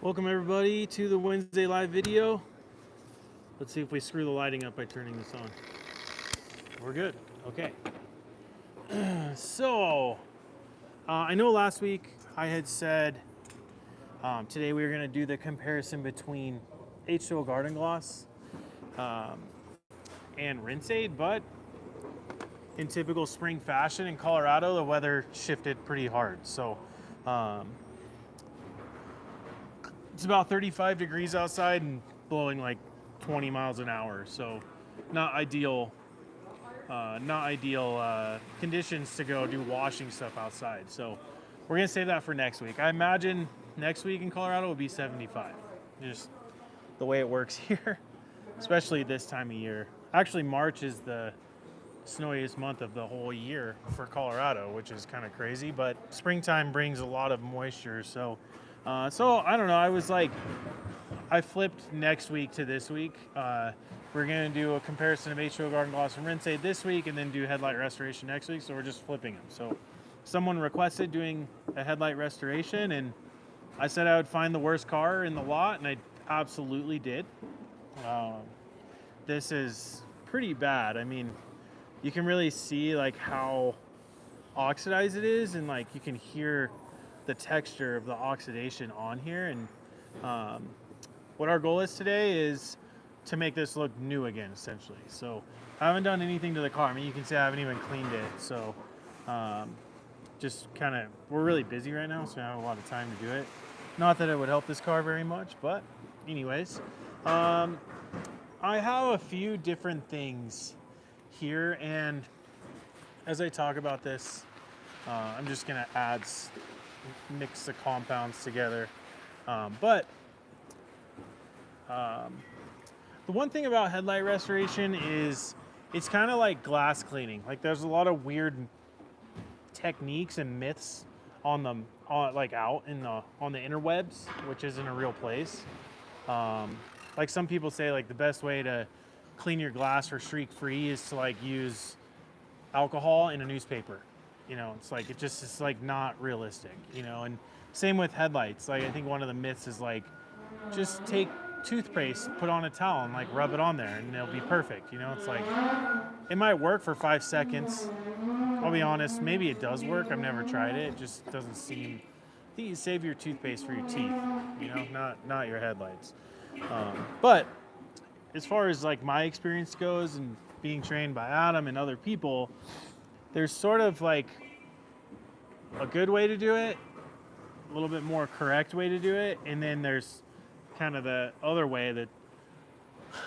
Welcome everybody to the Wednesday live video. Let's see if we screw the lighting up by turning this on. We're good. Okay. I know last week I had said today we were going to do the comparison between H2O Garden Gloss and Rinse Aid, but in typical spring fashion in Colorado, the weather shifted pretty hard. So it's about 35 degrees outside and blowing like 20 miles an hour. So not ideal conditions to go do washing stuff outside. So we're gonna save that for next week. I imagine next week in Colorado will be 75. Just the way it works here, especially this time of year. Actually, March is the snowiest month of the whole year for Colorado, which is kind of crazy, but springtime brings a lot of moisture. So I don't know, I flipped next week to this week. We're gonna do a comparison of H2O Garden Gloss and Rinse Aid this week and then do Headlight Restoration next week, so we're just flipping them. So someone requested doing a headlight restoration and I said I would find the worst car in the lot, and I absolutely did. This is pretty bad. I mean, you can really see like how oxidized it is, and like you can hear the texture of the oxidation on here. And what our goal is today is to make this look new again, essentially. So I haven't done anything to the car. I mean, you can see I haven't even cleaned it. So just kind of, we're really busy right now, so I have a lot of time to do it. Not that it would help this car very much, but anyways, I have a few different things here, and as I talk about this, I'm just gonna mix the compounds together. The one thing about headlight restoration is it's kind of like glass cleaning. Like there's a lot of weird techniques and myths on them, like out in on the interwebs, which isn't a real place. Like some people say, like the best way to clean your glass for streak free is to like use alcohol in a newspaper. You know, it's like not realistic, you know. And same with headlights. Like I think one of the myths is like just take toothpaste, put on a towel and like rub it on there and it'll be perfect. You know, it's like it might work for 5 seconds. I'll be honest, maybe it does work. I've never tried it. It just doesn't seem. I think you save your toothpaste for your teeth, you know, not your headlights. But as far as like my experience goes and being trained by Adam and other people, there's sort of like a good way to do it, a little bit more correct way to do it, and then there's kind of the other way that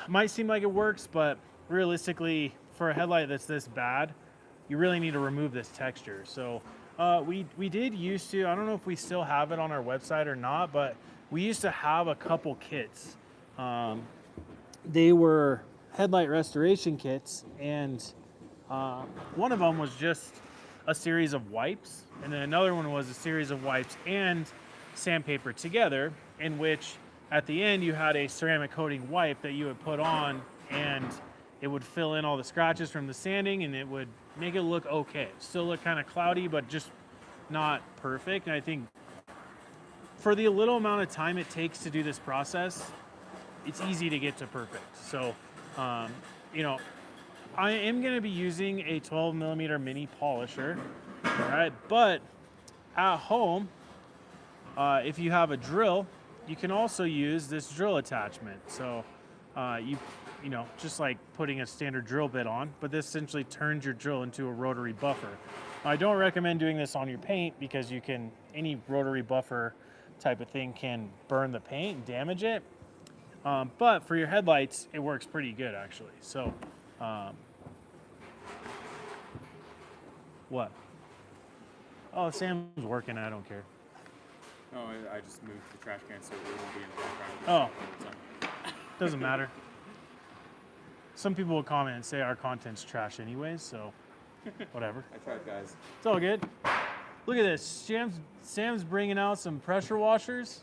might seem like it works, but realistically for a headlight that's this bad, you really need to remove this texture. So we did used to, I don't know if we still have it on our website or not, but we used to have a couple kits. They were headlight restoration kits, and one of them was just a series of wipes, and then another one was a series of wipes and sandpaper together, in which at the end you had a ceramic coating wipe that you would put on, and it would fill in all the scratches from the sanding, and it would make it look okay. Still look kind of cloudy, but just not perfect. And I think for the little amount of time it takes to do this process, it's easy to get to perfect. So, you know, I am going to be using a 12 millimeter mini polisher, all right? But at home, if you have a drill, you can also use this drill attachment. So, you know, just like putting a standard drill bit on, but this essentially turns your drill into a rotary buffer. I don't recommend doing this on your paint because any rotary buffer type of thing can burn the paint and damage it. But for your headlights, it works pretty good actually. So, what? Oh, Sam's working, I don't care. No, I just moved the trash can so it won't be in the background. Oh, doesn't matter. Some people will comment and say our content's trash anyways, so whatever. I tried, guys. It's all good. Look at this. Sam's bringing out some pressure washers.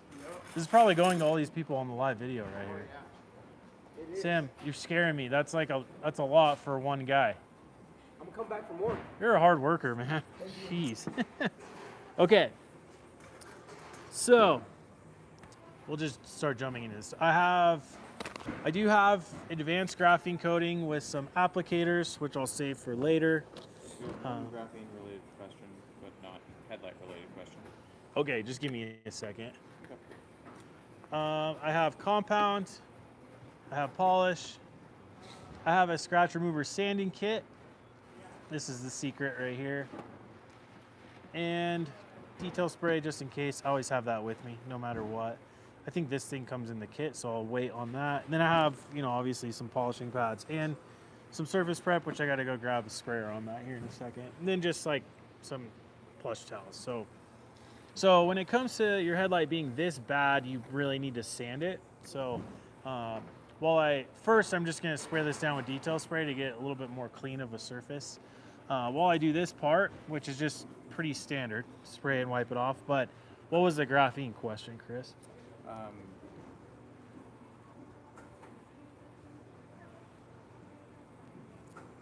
This is probably going to all these people on the live video right here. Sam, you're scaring me. That's a lot for one guy. I'm gonna come back for more. You're a hard worker, man. Jeez. Okay. So we'll just start jumping into this. I do have advanced graphene coating with some applicators, which I'll save for later. One graphene related question, but not headlight related question. Okay, just give me a second. Okay. I have compound, I have polish, I have a scratch remover sanding kit. This is the secret right here. And detail spray just in case. I always have that with me, no matter what. I think this thing comes in the kit, so I'll wait on that. And then I have, you know, obviously some polishing pads and some surface prep, which I gotta go grab a sprayer on that here in a second. And then just like some plush towels. So when it comes to your headlight being this bad, you really need to sand it. So I'm just gonna spray this down with detail spray to get a little bit more clean of a surface. While I do this part, which is just pretty standard, spray and wipe it off. But what was the graphene question, Chris?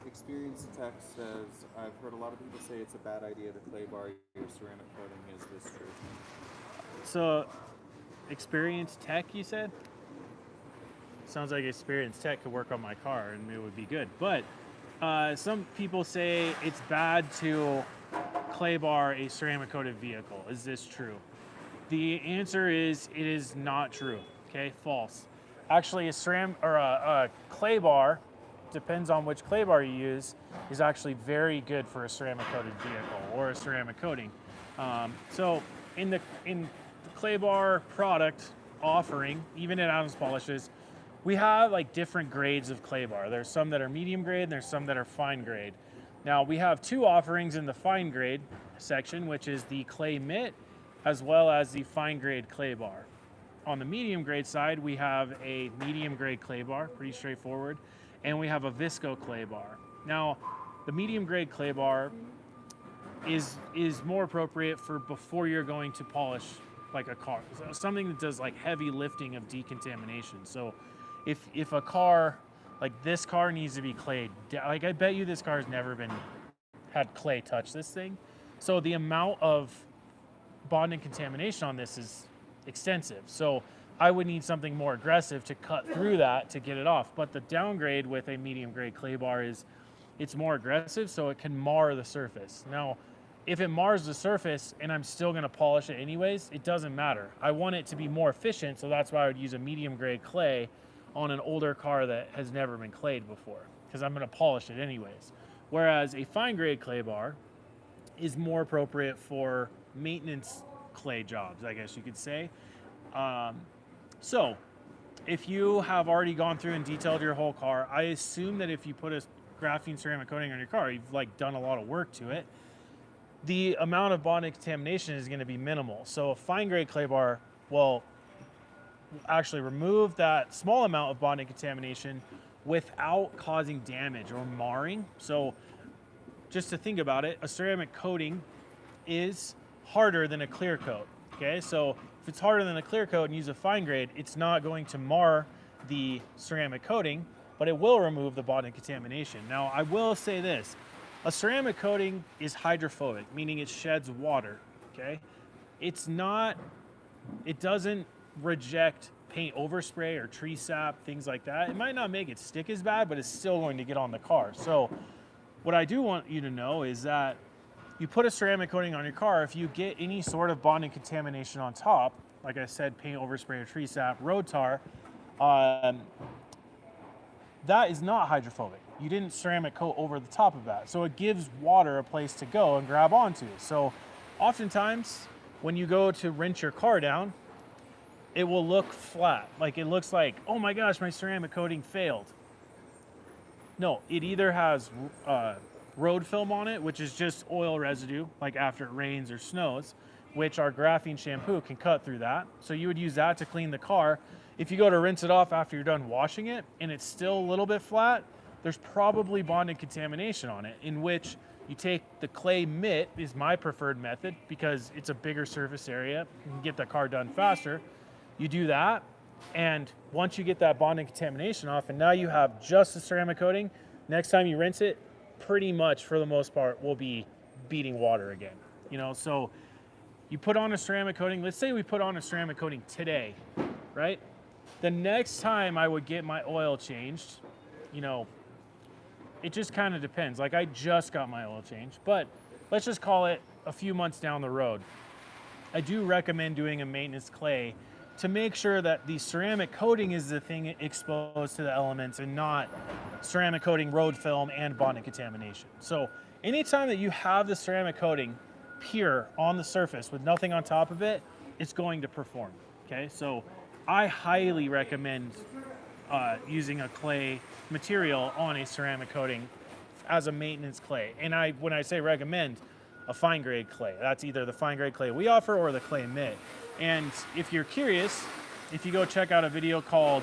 Experienced tech says, I've heard a lot of people say it's a bad idea to clay bar your ceramic coating. Is this true? So, experienced tech, you said? Sounds like experienced tech could work on my car and it would be good. But some people say it's bad to clay bar a ceramic coated vehicle. Is this true? The answer is it is not true. Okay, false. Actually, a clay bar, depends on which clay bar you use, is actually very good for a ceramic coated vehicle or a ceramic coating. So in the clay bar product offering, even at Adams Polishes, we have like different grades of clay bar. There's some that are medium grade and there's some that are fine grade. Now we have two offerings in the fine grade section, which is the clay mitt as well as the fine grade clay bar. On the medium grade side, we have a medium grade clay bar, pretty straightforward, and we have a visco clay bar. Now, the medium grade clay bar is more appropriate for before you're going to polish like a car, something that does like heavy lifting of decontamination. So if a car, like this car needs to be clayed, like I bet you this car has never had clay touch this thing. So the amount of bond and contamination on this is extensive. So I would need something more aggressive to cut through that to get it off. But the downgrade with a medium grade clay bar is it's more aggressive, so it can mar the surface. Now, if it mars the surface and I'm still gonna polish it anyways, it doesn't matter. I want it to be more efficient, so that's why I would use a medium grade clay on an older car that has never been clayed before, because I'm gonna polish it anyways. Whereas a fine grade clay bar is more appropriate for maintenance clay jobs, I guess you could say. So if you have already gone through and detailed your whole car, I assume that if you put a graphene ceramic coating on your car, you've like done a lot of work to it. The amount of bond and contamination is going to be minimal. So a fine grade clay bar will actually remove that small amount of bond and contamination without causing damage or marring. So just to think about it, a ceramic coating is harder than a clear coat. Okay, so if it's harder than a clear coat and use a fine grade, it's not going to mar the ceramic coating, but it will remove the bond and contamination. Now, I will say this, a ceramic coating is hydrophobic, meaning it sheds water, okay? It doesn't reject paint overspray or tree sap, things like that. It might not make it stick as bad, but it's still going to get on the car. So what I do want you to know is that you put a ceramic coating on your car, if you get any sort of bond and contamination on top, like I said, paint overspray or tree sap, road tar, that is not hydrophobic. You didn't ceramic coat over the top of that. So it gives water a place to go and grab onto. So oftentimes when you go to rinse your car down, it will look flat. Like it looks like, oh my gosh, my ceramic coating failed. No, it either has road film on it, which is just oil residue, like after it rains or snows, which our graphene shampoo can cut through that. So you would use that to clean the car. If you go to rinse it off after you're done washing it and it's still a little bit flat, there's probably bond and contamination on it, in which you take the clay mitt is my preferred method because it's a bigger surface area. You can get the car done faster. You do that, and once you get that bond and contamination off, and now you have just the ceramic coating, next time you rinse it, pretty much for the most part will be beating water again. You know, so you put on a ceramic coating. Let's say we put on a ceramic coating today. right? The next time I would get my oil changed, you know, it just kind of depends. Like I just got my oil changed, but let's just call it a few months down the road. I do recommend doing a maintenance clay to make sure that the ceramic coating is the thing exposed to the elements and not ceramic coating, road film, and bonding contamination. So anytime that you have the ceramic coating pure on the surface with nothing on top of it, it's going to perform, okay? So I highly recommend using a clay material on a ceramic coating as a maintenance clay. And when I say recommend, a fine grade clay. That's either the fine grade clay we offer or the clay mitt. And if you're curious, if you go check out a video called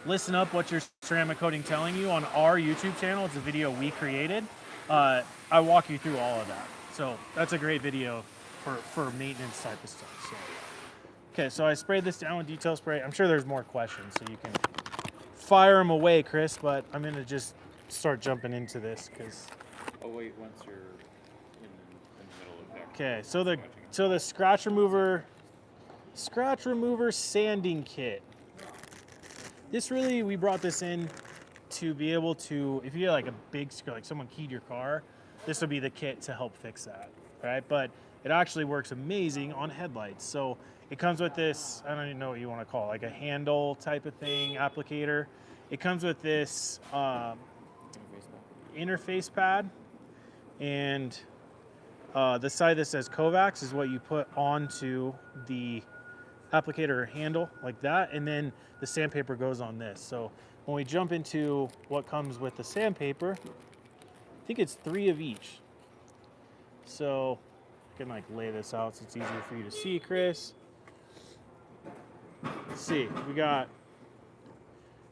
Listen Up, What's Your Ceramic Coating Telling You on our YouTube channel, it's a video we created. I walk you through all of that. So that's a great video for maintenance type of stuff. So, okay, so I sprayed this down with detail spray. I'm sure there's more questions, so you can fire them away, Chris, but I'm gonna just start jumping into this because. Oh wait, once you're in the middle of that. Okay, so the scratch remover sanding kit. This really, we brought this in to be able to, if you get like a big scratch, like someone keyed your car, this would be the kit to help fix that, right? But it actually works amazing on headlights. So it comes with this, I don't even know what you want to call it, like a handle type of thing, applicator. It comes with this interface pad, and the side that says Kovacs is what you put onto the applicator handle like that, and then the sandpaper goes on this. So when we jump into what comes with the sandpaper, I think it's 3 of each. So I can like lay this out so it's easier for you to see, Chris. Let's see, we'll go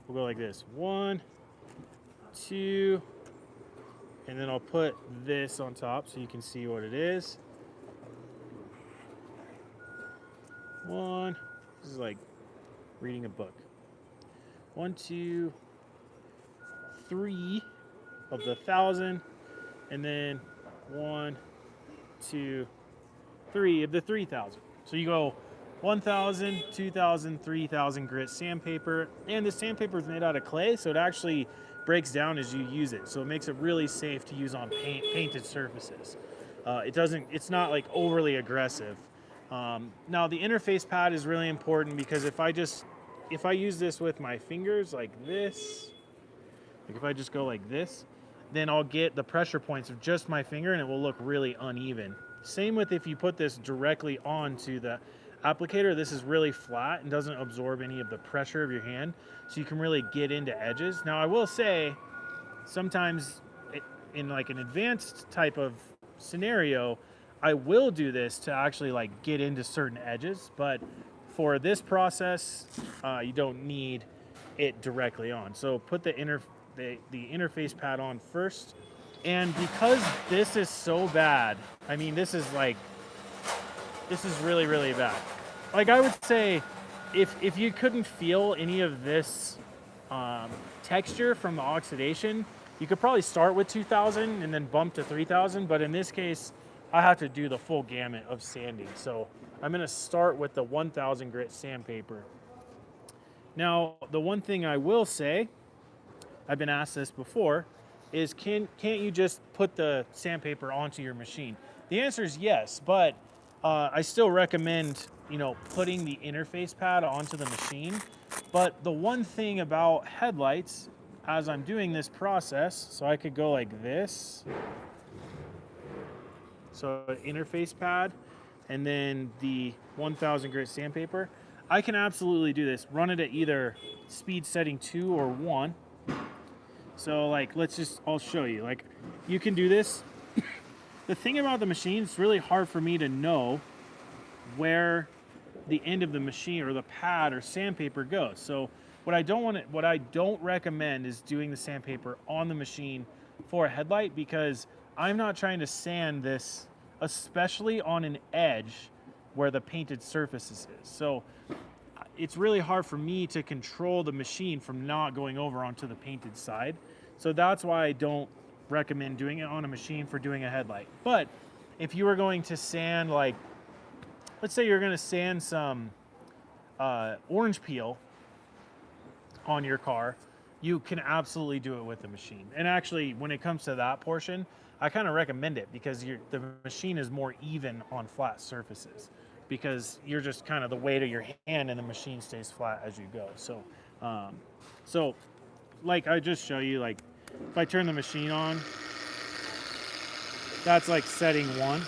like this. 1, 2, and then I'll put this on top so you can see what it is. 1, this is like reading a book. 1, 2, 3 of the 1,000, and then 1, 2, 3 of the 3,000. So you go 1,000, 2,000, 3,000 grit sandpaper, and the sandpaper is made out of clay, so it actually breaks down as you use it. So it makes it really safe to use on painted surfaces. It's not like overly aggressive. Now the interface pad is really important because if I use this with my fingers like this, like if I just go like this, then I'll get the pressure points of just my finger and it will look really uneven. Same with if you put this directly onto the applicator, this is really flat and doesn't absorb any of the pressure of your hand, so you can really get into edges. Now I will say, sometimes in like an advanced type of scenario, I will do this to actually like get into certain edges, but for this process, you don't need it directly on. So put the interface pad on first. And because this is so bad, I mean, this is really, really bad. Like I would say, if you couldn't feel any of this texture from the oxidation, you could probably start with 2,000 and then bump to 3,000. But in this case, I have to do the full gamut of sanding. So I'm gonna start with the 1,000 grit sandpaper. Now, the one thing I will say, I've been asked this before, is can't you just put the sandpaper onto your machine? The answer is yes, but I still recommend, putting the interface pad onto the machine. But the one thing about headlights, as I'm doing this process, so I could go like this. So an interface pad, and then the 1,000 grit sandpaper. I can absolutely do this. Run it at either speed setting 2 or 1. So like, I'll show you. Like, you can do this. The thing about the machine, it's really hard for me to know where the end of the machine or the pad or sandpaper goes. So what I don't recommend is doing the sandpaper on the machine for a headlight, because I'm not trying to sand this, especially on an edge where the painted surfaces is. So it's really hard for me to control the machine from not going over onto the painted side. So that's why I don't recommend doing it on a machine for doing a headlight. But if you were going to sand, like, let's say you're going to sand some orange peel on your car, you can absolutely do it with the machine. And actually, when it comes to that portion, I kind of recommend it because the machine is more even on flat surfaces because you're just kind of the weight of your hand and the machine stays flat as you go. So like I just show you, like if I turn the machine on, that's like setting 1.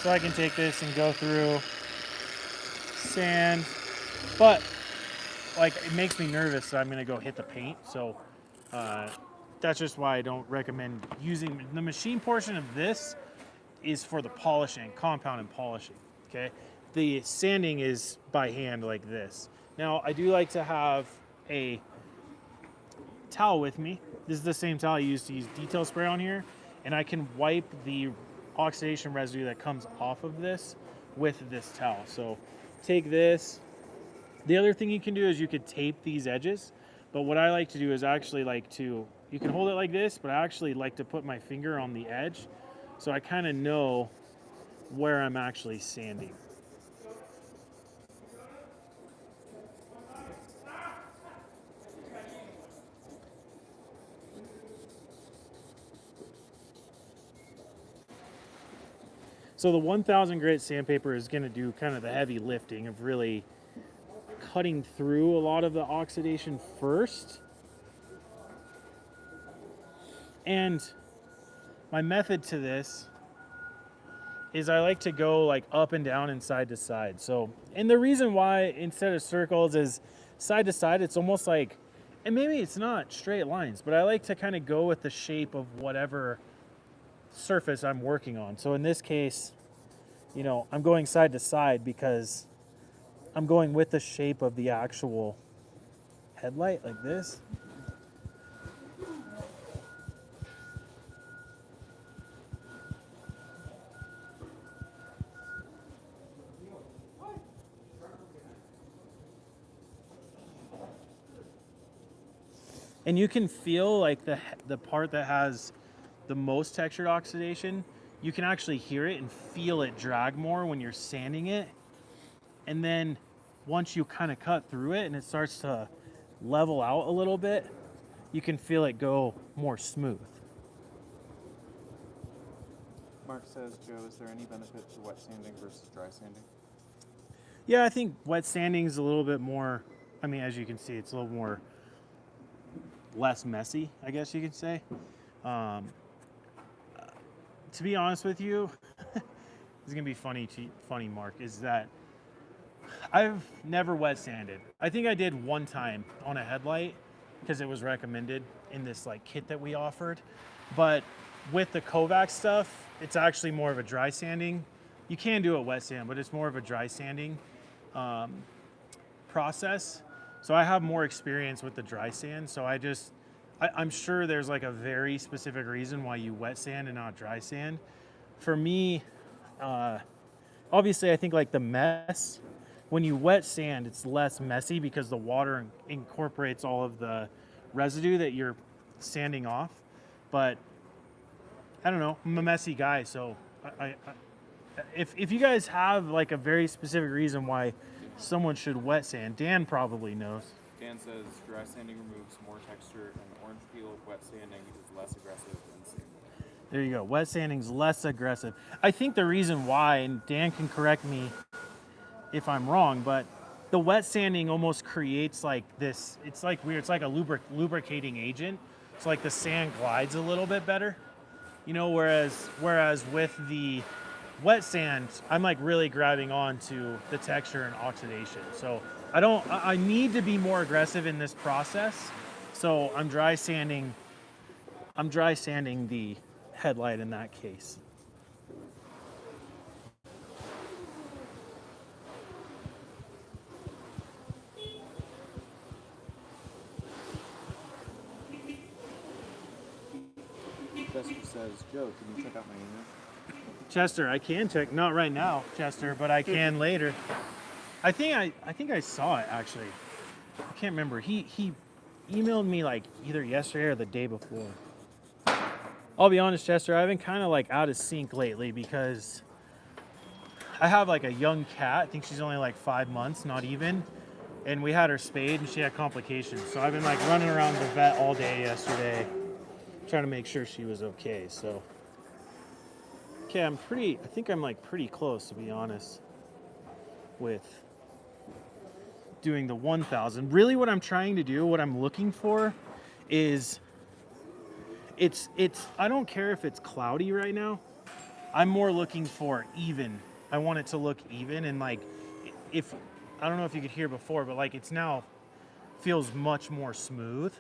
So I can take this and go through sand, but like it makes me nervous, so I'm gonna go hit the paint. So that's just why I don't recommend using the machine portion of this is for the polishing, compound and polishing. Okay, the sanding is by hand like this. Now I do like to have a towel with me. This is the same towel I used to use detail spray on here, and I can wipe the oxidation residue that comes off of this with this towel. So take this. The other thing you can do is you could tape these edges, but what I like to do is actually like to, you can hold it like this, but I actually like to put my finger on the edge so I kind of know where I'm actually sanding. So the 1000 grit sandpaper is going to do kind of the heavy lifting of really cutting through a lot of the oxidation first. And my method to this is I like to go like up and down and side to side. So, and the reason why instead of circles is side to side, it's almost like, and maybe it's not straight lines, but I like to kind of go with the shape of whatever surface I'm working on. So in this case, you know, I'm going side to side because I'm going with the shape of the actual headlight like this. And you can feel like the part that has the most textured oxidation, you can actually hear it and feel it drag more when you're sanding it. And then once you kind of cut through it and it starts to level out a little bit, you can feel it go more smooth. Mark says, Joe, is there any benefit to wet sanding versus dry sanding? Yeah, I think wet sanding is a little bit more, I mean, as you can see, it's a little more less messy, I guess you could say. To be honest with you, it's gonna be funny, Mark, is that I've never wet sanded. I think I did one time on a headlight because it was recommended in this like kit that we offered. But with the Kovac stuff, it's actually more of a dry sanding. You can do a wet sand, but it's more of a dry sanding process. So I have more experience with the dry sand. So I'm sure there's like a very specific reason why you wet sand and not dry sand. For me, obviously I think like the mess, when you wet sand, it's less messy because the water incorporates all of the residue that you're sanding off. But I don't know, I'm a messy guy. So if you guys have like a very specific reason why someone should wet sand, Dan probably knows. Dan says dry sanding removes more texture and orange peel. Wet sanding is less aggressive than sanding. There you go. Wet sanding's less aggressive. I think the reason why, and Dan can correct me if I'm wrong, but the wet sanding almost creates like this, it's like weird, it's like a lubricating agent. It's like the sand glides a little bit better, you know, whereas with the wet sand, I'm like really grabbing on to the texture and oxidation. So I need to be more aggressive in this process. So I'm dry sanding the headlight in that case. Chester says, Joe, can you check out my email? Chester, I can check, not right now, Chester, but I can later. I think I saw it actually. I can't remember. He emailed me like either yesterday or the day before. I'll be honest, Chester, I've been kind of like out of sync lately because I have like a young cat. I think she's only like 5 months, not even. And we had her spayed and she had complications. So I've been like running around the vet all day yesterday, trying to make sure she was okay. So, okay, I think I'm like pretty close, to be honest, with doing the 1000. Really what I'm trying to do, what I'm looking for is I don't care if it's cloudy right now. I'm more looking for even. I want it to look even, and like if I don't know if you could hear before, but like it's now feels much more smooth.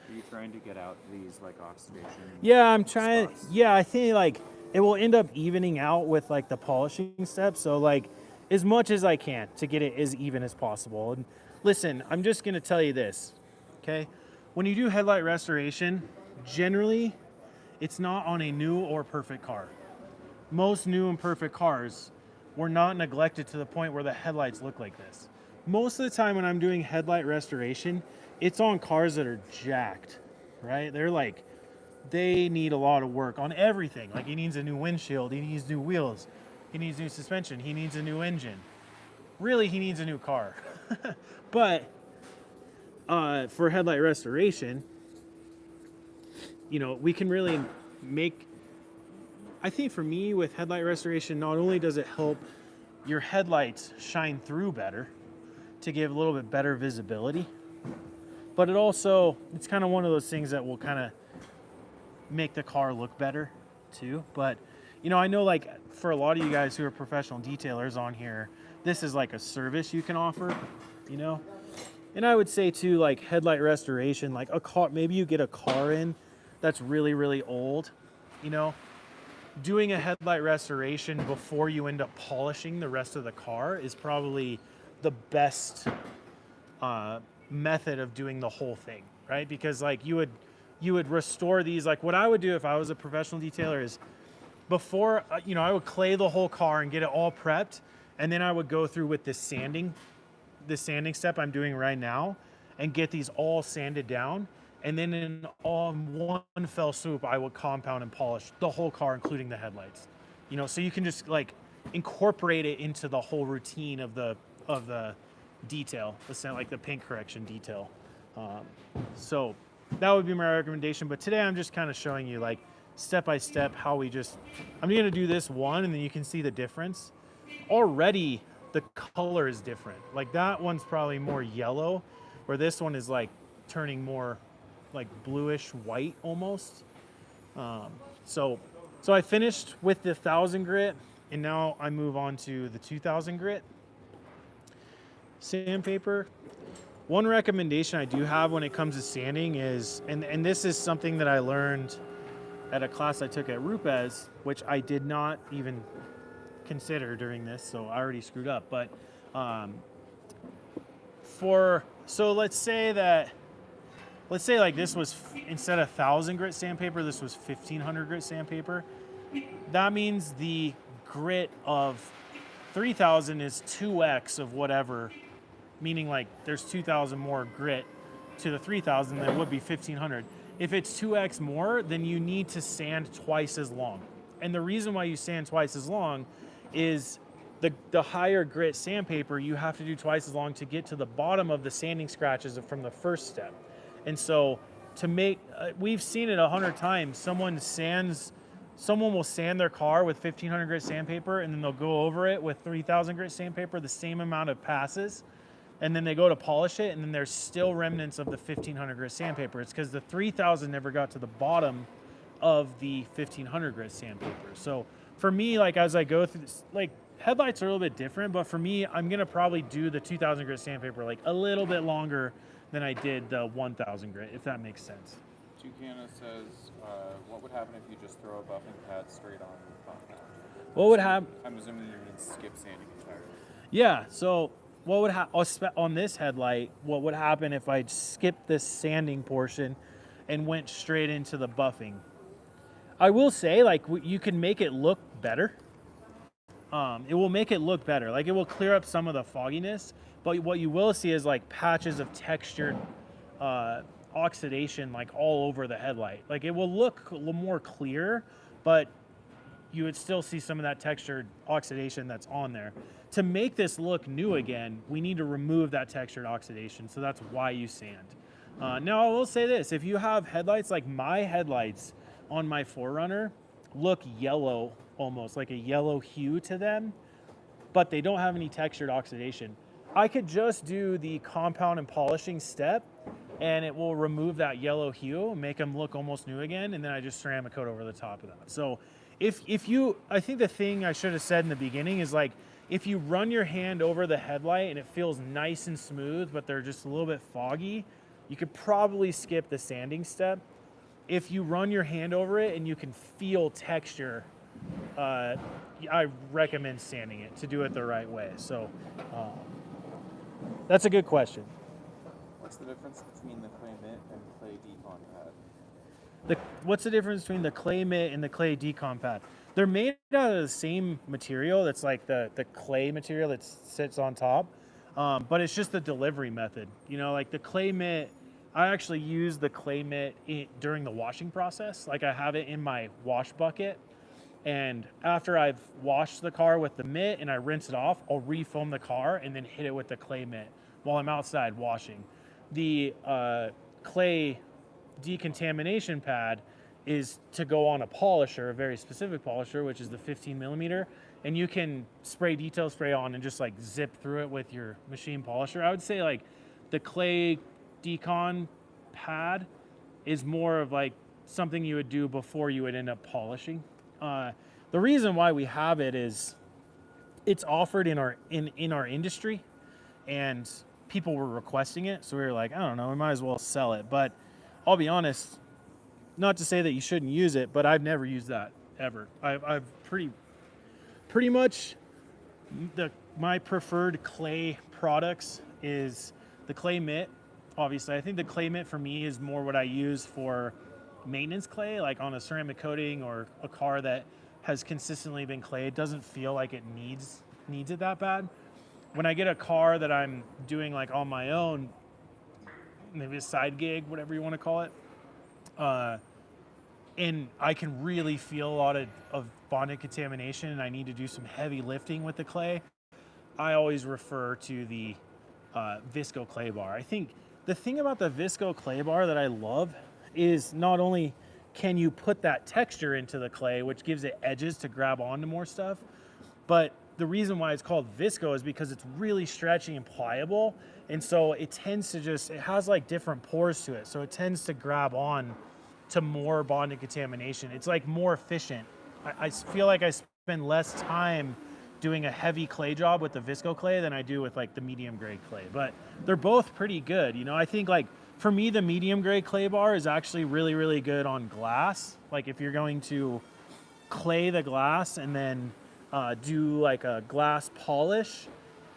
Are you trying to get out these like oxidation? Yeah, I'm trying. spots? Yeah, I think like it will end up evening out with like the polishing steps. So like as much as I can to get it as even as possible. And listen, I'm just gonna tell you this, okay? When you do headlight restoration, generally it's not on a new or perfect car. Most new and perfect cars were not neglected to the point where the headlights look like this. Most of the time when I'm doing headlight restoration, it's on cars that are jacked, right? They're like, they need a lot of work on everything. Like he needs a new windshield, he needs new wheels, he needs new suspension, he needs a new engine. Really, he needs a new car. But for headlight restoration, you know, we can really make, I think for me with headlight restoration, not only does it help your headlights shine through better to give a little bit better visibility, but it's kind of one of those things that will kind of make the car look better too. But, you know, I know like for a lot of you guys who are professional detailers on here, this is like a service you can offer, you know? And I would say too, like headlight restoration, like a car, maybe you get a car in that's really, really old, you know? Doing a headlight restoration before you end up polishing the rest of the car is probably the best method of doing the whole thing, right? Because like you would restore these. Like what I would do if I was a professional detailer is before, you know, I would clay the whole car and get it all prepped, and then I would go through with this sanding step I'm doing right now and get these all sanded down. And then in all one fell swoop, I would compound and polish the whole car, including the headlights. You know, so you can just like incorporate it into the whole routine of the detail, like the paint correction detail. So that would be my recommendation. But today I'm just kind of showing you like step by step how I'm going to do this one, and then you can see the difference. Already the color is different. Like that one's probably more yellow, where this one is like turning more like bluish white almost. So I finished with the 1000 grit, and now I move on to the 2000 grit sandpaper. One recommendation I do have when it comes to sanding is, and this is something that I learned at a class I took at Rupes, which I did not even consider during this, so I already screwed up. But so let's say like this was, instead of 1000 grit sandpaper, this was 1500 grit sandpaper. That means the grit of 3000 is 2x of whatever, meaning like there's 2000 more grit to the 3000 than would be 1500. If it's 2x more, then you need to sand twice as long. And the reason why you sand twice as long is the higher grit sandpaper, you have to do twice as long to get to the bottom of the sanding scratches from the first step. And so to make, we've seen it 100 times. Someone will sand their car with 1500 grit sandpaper, and then they'll go over it with 3000 grit sandpaper, the same amount of passes. And then they go to polish it, and then there's still remnants of the 1500 grit sandpaper. It's because the 3000 never got to the bottom of the 1500 grit sandpaper. So for me, like as I go through this, like headlights are a little bit different, but for me, I'm gonna probably do the 2000 grit sandpaper like a little bit longer than I did the 1000 grit, if that makes sense. Tucana says, what would happen if you just throw a buffing pad straight on the compound? What would happen? I'm assuming you mean skip sanding entirely. Yeah, so what would happen on this headlight? What would happen if I skipped this sanding portion and went straight into the buffing? I will say, like, you can make it look better. It will make it look better. Like, it will clear up some of the fogginess, but what you will see is like patches of textured oxidation like all over the headlight. Like, it will look a little more clear, but you would still see some of that textured oxidation that's on there. To make this look new again, we need to remove that textured oxidation, so that's why you sand. Now I will say this, if you have headlights, like my headlights on my 4Runner look yellow, almost like a yellow hue to them, but they don't have any textured oxidation. I could just do the compound and polishing step and it will remove that yellow hue, make them look almost new again, and then I just ceramic coat over the top of that. So if you, I think the thing I should have said in the beginning is like, if you run your hand over the headlight and it feels nice and smooth, but they're just a little bit foggy, you could probably skip the sanding step. If you run your hand over it and you can feel texture, I recommend sanding it to do it the right way. So that's a good question. What's the difference between the clay mitt and clay decon pad? What's the difference between the clay mitt and the clay decon pad? They're made out of the same material. That's like the clay material that sits on top, but it's just the delivery method. You know, like the clay mitt, I actually use the clay mitt during the washing process. Like I have it in my wash bucket, and after I've washed the car with the mitt and I rinse it off, I'll refoam the car and then hit it with the clay mitt while I'm outside washing. The clay decontamination pad is to go on a polisher, a very specific polisher, which is the 15 millimeter, and you can spray detail spray on and just like zip through it with your machine polisher. I would say like the clay decon pad is more of like something you would do before you would end up polishing. The reason why we have it is it's offered in our industry, and people were requesting it, so we were like, I don't know, we might as well sell it. But I'll be honest, not to say that you shouldn't use it, but I've never used that ever. I've pretty much my preferred clay products is the clay mitt. Obviously, I think the clay mitt for me is more what I use for maintenance clay, like on a ceramic coating or a car that has consistently been clay. It doesn't feel like it needs it that bad. When I get a car that I'm doing like on my own, maybe a side gig, whatever you want to call it, and I can really feel a lot of bonded contamination and I need to do some heavy lifting with the clay, I always refer to the Visco clay bar. I think the thing about the Visco clay bar that I love is not only can you put that texture into the clay, which gives it edges to grab onto more stuff, but the reason why it's called Visco is because it's really stretchy and pliable, and so it tends to it has like different pores to it, so it tends to grab on to more bonded contamination. It's like more efficient. I feel like I spend less time doing a heavy clay job with the Visco clay than I do with like the medium grade clay, but they're both pretty good. You know, I think like for me, the medium grade clay bar is actually really, really good on glass. Like if you're going to clay the glass and then do like a glass polish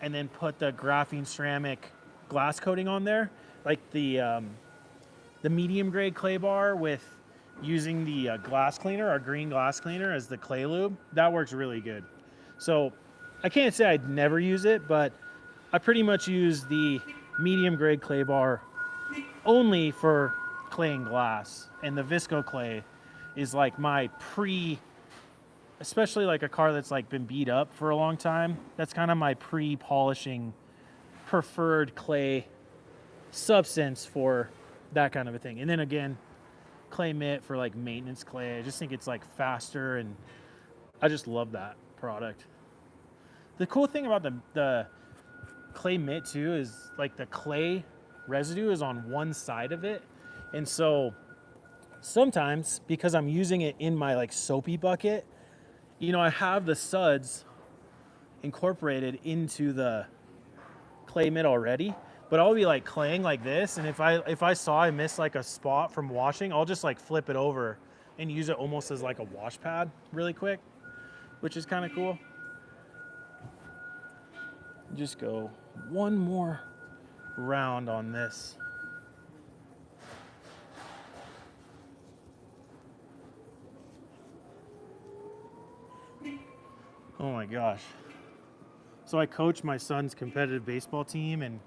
and then put the graphene ceramic glass coating on there, like the medium grade clay bar with using the glass cleaner, our green glass cleaner as the clay lube, that works really good. So I can't say I'd never use it, but I pretty much use the medium grade clay bar only for clay and glass, and the Visco clay is like my especially like a car that's like been beat up for a long time, that's kind of my pre-polishing preferred clay substance for that kind of a thing. And then again, clay mitt for like maintenance clay. I just think it's like faster, and I just love that product. The cool thing about the clay mitt too is like the clay residue is on one side of it, and so sometimes because I'm using it in my like soapy bucket, you know, I have the suds incorporated into the clay mitt already, but I'll be like claying like this, and if I saw I missed like a spot from washing, I'll just like flip it over and use it almost as like a wash pad really quick, which is kind of cool. Just go one more round on this. Oh my gosh. So I coach my son's competitive baseball team, and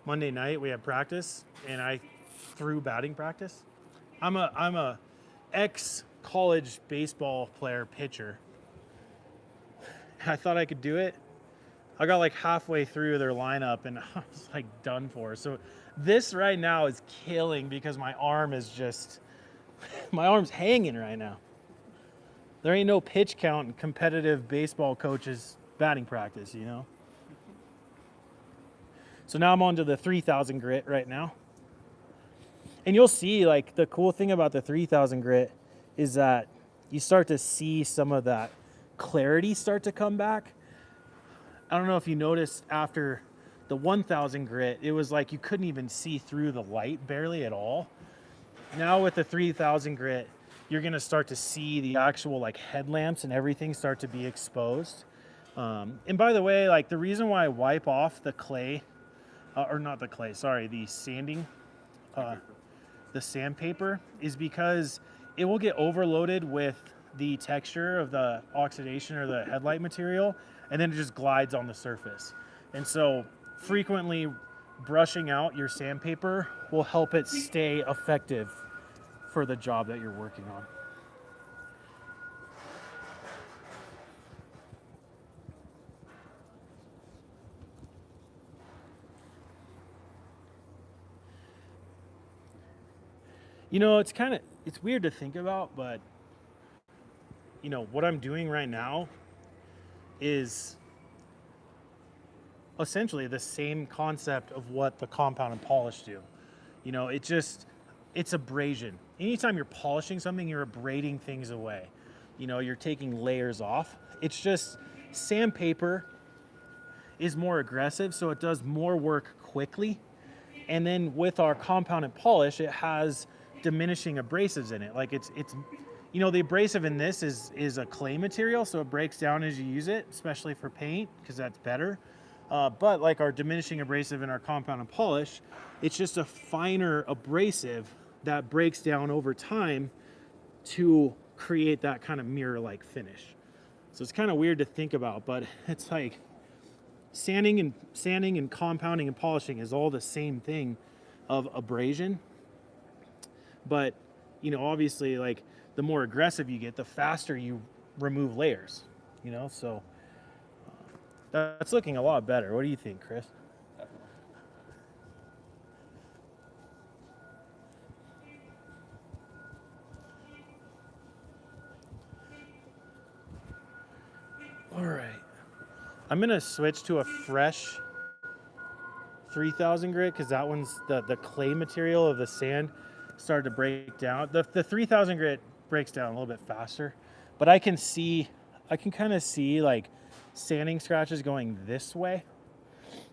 Monday night we had practice and I threw batting practice. I'm a ex-college baseball player pitcher, I thought I could do it. I got like halfway through their lineup and I was like done for. So this right now is killing because my arm is just, my arm's hanging right now. There ain't no pitch count in competitive baseball coaches batting practice, you know? So now I'm on to the 3000 grit right now. And you'll see, like, the cool thing about the 3000 grit is that you start to see some of that clarity start to come back. I don't know if you noticed after the 1000 grit, it was like you couldn't even see through the light barely at all. Now with the 3000 grit, you're gonna start to see the actual like headlamps and everything start to be exposed. And by the way, like the reason why I wipe off the clay, or not the clay, sorry, the sanding, the sandpaper is because it will get overloaded with the texture of the oxidation or the headlight material, and then it just glides on the surface. And so frequently brushing out your sandpaper will help it stay effective for the job that you're working on. You know, it's weird to think about, but you know, what I'm doing right now is essentially the same concept of what the compound and polish do. You know, it's abrasion. Anytime you're polishing something, you're abrading things away. You know, you're taking layers off. It's just sandpaper is more aggressive, so it does more work quickly. And then with our compound and polish, it has diminishing abrasives in it. Like it's you know, the abrasive in this is a clay material, so it breaks down as you use it, especially for paint, because that's better. But like our diminishing abrasive in our compound and polish, it's just a finer abrasive that breaks down over time to create that kind of mirror-like finish. So it's kind of weird to think about, but it's like sanding and compounding and polishing is all the same thing of abrasion. But, you know, obviously, like the more aggressive you get, the faster you remove layers, you know, so that's looking a lot better. What do you think, Chris? All right. I'm going to switch to a fresh 3000 grit because that one's the clay material of the sand started to break down. The 3000 grit breaks down a little bit faster, but I can kind of see like sanding scratches going this way,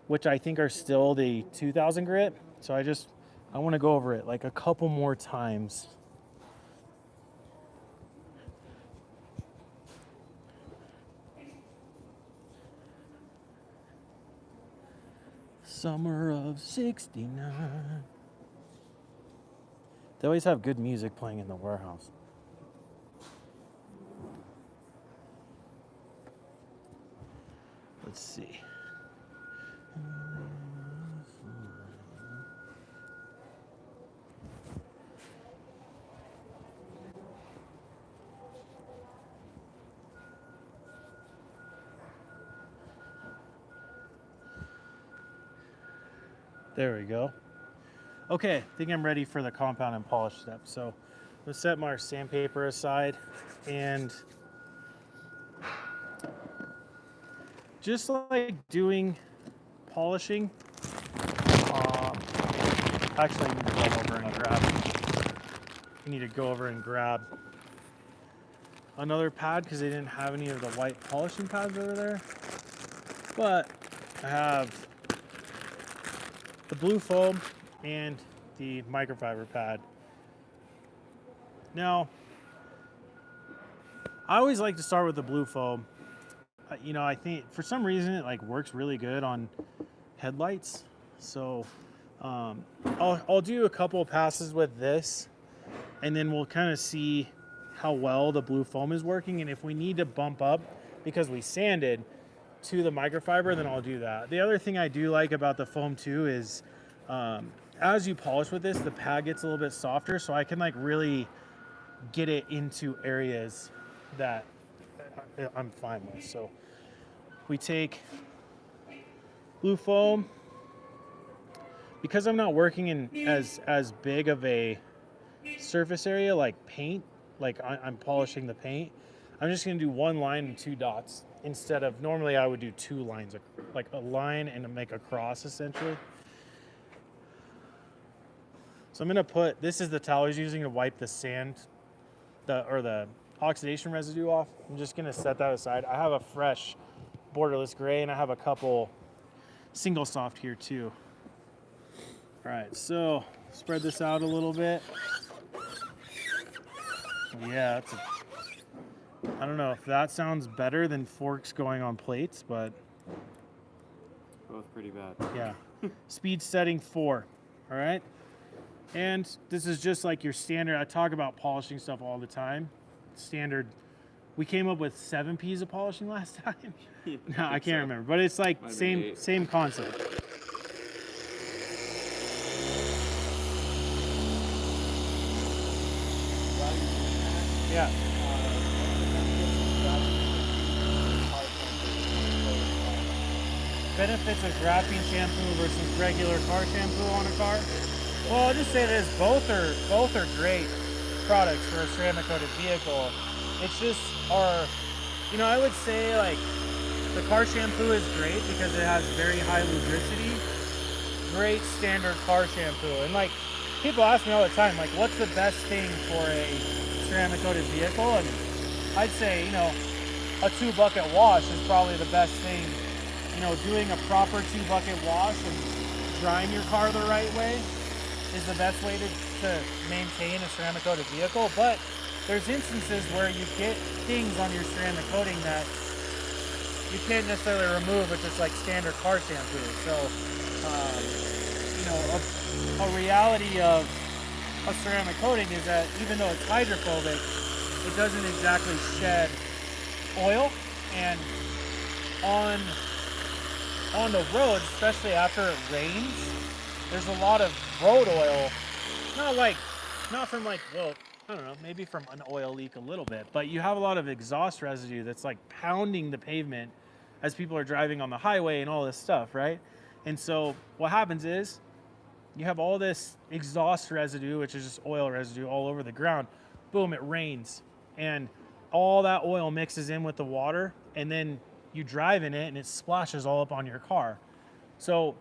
which I think are still the 2000 grit. So I want to go over it like a couple more times. Summer of '69. They always have good music playing in the warehouse. Let's see. There we go. Okay, I think I'm ready for the compound and polish step. So let's set my sandpaper aside and just like doing polishing, actually I need to go over and grab another pad because they didn't have any of the white polishing pads over there. But I have the blue foam and the microfiber pad. Now, I always like to start with the blue foam. You know, I think for some reason it like works really good on headlights. So I'll do a couple of passes with this, and then we'll kind of see how well the blue foam is working. And if we need to bump up because we sanded to the microfiber, then I'll do that. The other thing I do like about the foam too is as you polish with this, the pad gets a little bit softer, so I can like really get it into areas that I'm fine with. So we take blue foam. Because I'm not working in as big of a surface area like paint, like I'm polishing the paint, I'm just gonna do one line and 2 dots instead of normally I would do 2 lines, like a line and make a cross essentially. So I'm gonna put, this is the towel I was using to wipe the sand, the oxidation residue off. I'm just gonna set that aside. I have a fresh borderless gray and I have a couple single soft here too. All right, so spread this out a little bit. Yeah, I don't know if that sounds better than forks going on plates, but Both pretty bad. yeah. Speed setting 4, all right? And this is just like your standard, I talk about polishing stuff all the time. Standard, we came up with 7 P's of polishing last time. No, I can't remember, but it's like same concept. Yeah. Benefits of graphene shampoo versus regular car shampoo on a car? Well, I'll just say this: both are great products for a ceramic coated vehicle. It's just I would say like the car shampoo is great because it has very high lubricity. Great standard car shampoo, and like people ask me all the time, like, what's the best thing for a ceramic coated vehicle? And I'd say, a 2-bucket wash is probably the best thing. Doing a proper 2-bucket wash and drying your car the right way is the best way to maintain a ceramic coated vehicle. But there's instances where you get things on your ceramic coating that you can't necessarily remove with just like standard car shampoo. So, a reality of a ceramic coating is that even though it's hydrophobic, it doesn't exactly shed oil. And on the road, especially after it rains, there's a lot of road oil. Not from I don't know, maybe from an oil leak a little bit, but you have a lot of exhaust residue that's like pounding the pavement as people are driving on the highway and all this stuff, right? And so what happens is you have all this exhaust residue, which is just oil residue all over the ground. Boom, it rains. And all that oil mixes in with the water, and then you drive in it and it splashes all up on your car. So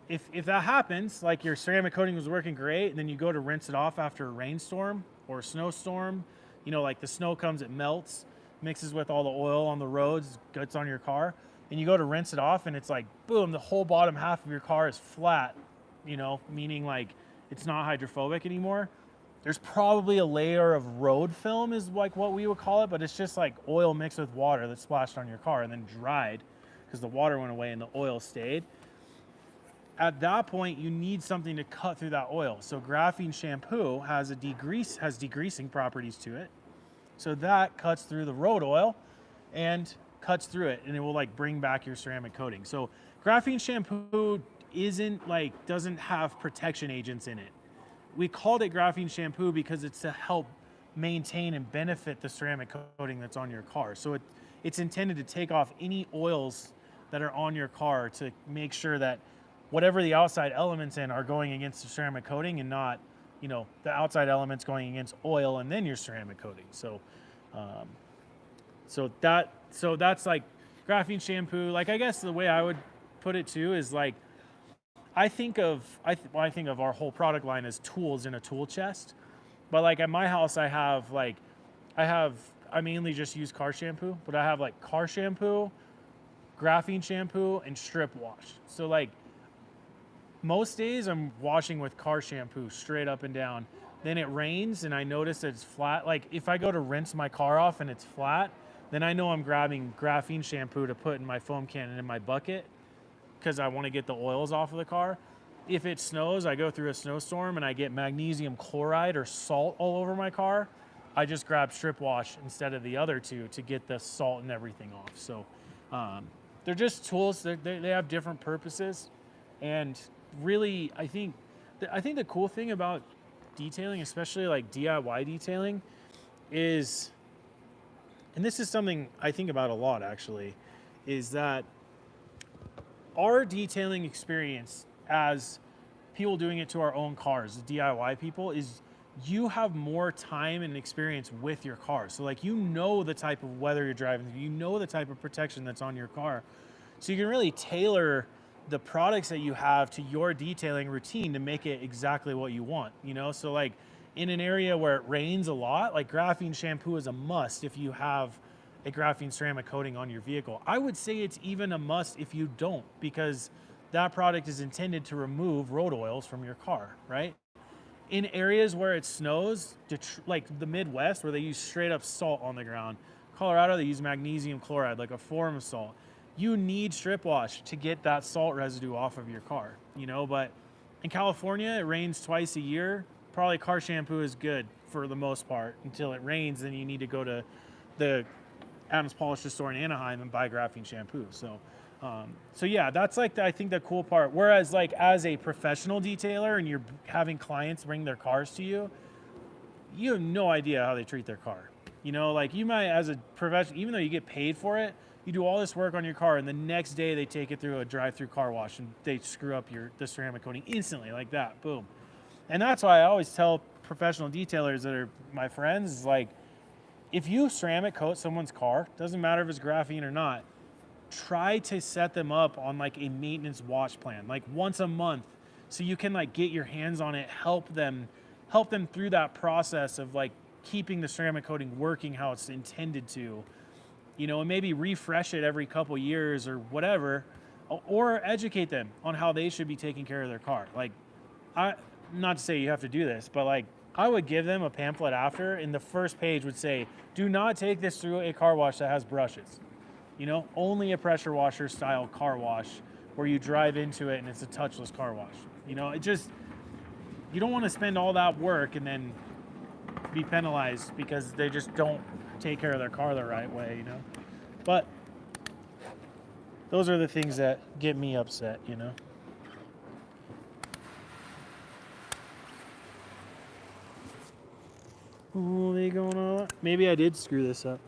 if that happens, like your ceramic coating was working great, and then you go to rinse it off after a rainstorm or a snowstorm, like the snow comes, it melts, mixes with all the oil on the roads, gets on your car, and you go to rinse it off and it's like, boom, the whole bottom half of your car is flat, meaning like it's not hydrophobic anymore. There's probably a layer of road film is like what we would call it, but it's just like oil mixed with water that splashed on your car and then dried because the water went away and the oil stayed. At that point, you need something to cut through that oil. So graphene shampoo has degreasing properties to it. So that cuts through the road oil and cuts through it, and it will like bring back your ceramic coating. So graphene shampoo doesn't have protection agents in it. We called it graphene shampoo because it's to help maintain and benefit the ceramic coating that's on your car. So it's intended to take off any oils that are on your car to make sure that whatever the outside elements in are going against the ceramic coating and not, the outside elements going against oil and then your ceramic coating. So, that's like graphene shampoo. Like, I guess the way I would put it too is like, I think of our whole product line as tools in a tool chest. But like at my house, I mainly just use car shampoo, but I have like car shampoo, graphene shampoo, and strip wash. So like most days I'm washing with car shampoo straight up and down. Then it rains and I notice that it's flat. Like if I go to rinse my car off and it's flat, then I know I'm grabbing graphene shampoo to put in my foam can and in my bucket, because I want to get the oils off of the car. If it snows, I go through a snowstorm and I get magnesium chloride or salt all over my car, I just grab strip wash instead of the other two to get the salt and everything off. So they're just tools. They have different purposes. And really, I think the cool thing about detailing, especially like DIY detailing, is, and this is something I think about a lot actually, is that our detailing experience as people doing it to our own cars, the DIY people, is you have more time and experience with your car. So like, you know the type of weather you're driving through, you know the type of protection that's on your car. So you can really tailor the products that you have to your detailing routine to make it exactly what you want, you know? So like in an area where it rains a lot, like graphene shampoo is a must if you have a graphene ceramic coating on your vehicle. I would say it's even a must if you don't, because that product is intended to remove road oils from your car, right? In areas where it snows, like the Midwest, where they use straight up salt on the ground, Colorado, they use magnesium chloride, like a form of salt. You need strip wash to get that salt residue off of your car, you know? But in California, it rains twice a year. Probably car shampoo is good for the most part until it rains. Then you need to go to the Adams Polisher store in Anaheim and buy graphene shampoo. So yeah, that's like I think the cool part. Whereas like as a professional detailer and you're having clients bring their cars to you, you have no idea how they treat their car. You know, like you might, as a professional, even though you get paid for it, you do all this work on your car and the next day they take it through a drive-through car wash and they screw up the ceramic coating instantly, like that, boom. And that's why I always tell professional detailers that are my friends, is like, if you ceramic coat someone's car, doesn't matter if it's graphene or not, try to set them up on like a maintenance wash plan, like once a month, so you can like get your hands on it, help them through that process of like keeping the ceramic coating working how it's intended to, you know, and maybe refresh it every couple years or whatever, or educate them on how they should be taking care of their car. Like, not to say you have to do this, but like I would give them a pamphlet after, and the first page would say, do not take this through a car wash that has brushes. You know, only a pressure washer style car wash where you drive into it and it's a touchless car wash. You know, it just, you don't want to spend all that work and then be penalized because they just don't take care of their car the right way, you know. But those are the things that get me upset, you know. Oh, they going on? Maybe I did screw this up.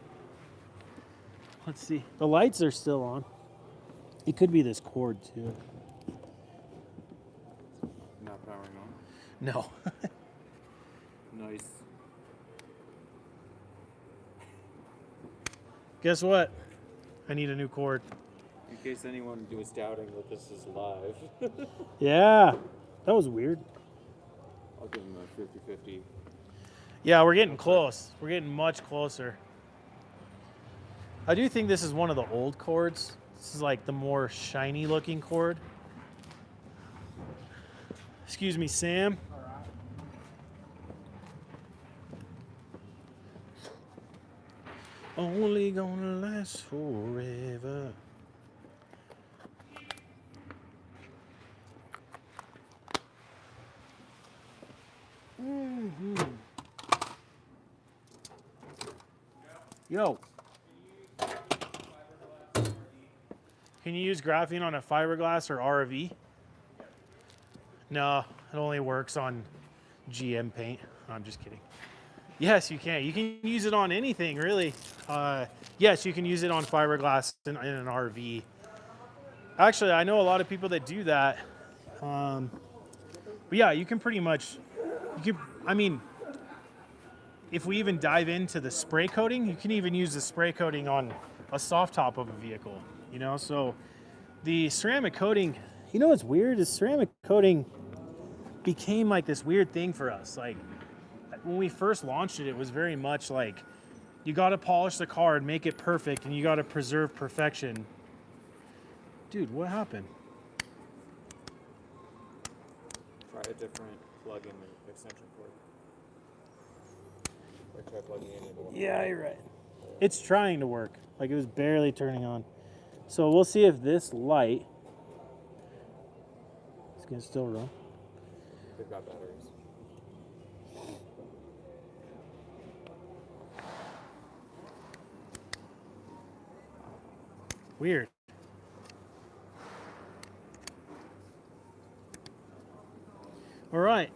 Let's see. The lights are still on. It could be this cord too. Not powering on. No. Nice. Guess what? I need a new cord. In case anyone was doubting that this is live. Yeah. That was weird. I'll give him a 50-50. Yeah, we're getting close. We're getting much closer. I do think this is one of the old cords. This is like the more shiny looking cord. Excuse me, Sam. Only gonna last forever. Mm-hmm. Yo. Can you use graphene on a fiberglass or RV? No, it only works on GM paint. No, I'm just kidding. Yes, you can. You can use it on anything, really. Yes, you can use it on fiberglass in an RV. Actually, I know a lot of people that do that. But yeah, you can pretty much, I mean, if we even dive into the spray coating, you can even use the spray coating on a soft top of a vehicle, you know? So the ceramic coating, you know what's weird is ceramic coating became like this weird thing for us. Like when we first launched it, it was very much like, you got to polish the car and make it perfect, and you got to preserve perfection. Dude, what happened? Try a different plug-in extension cord. Or try plugging it into one. Yeah, you're right. It's trying to work. Like it was barely turning on. So we'll see if this light is gonna still run. They've got batteries. Weird. All right.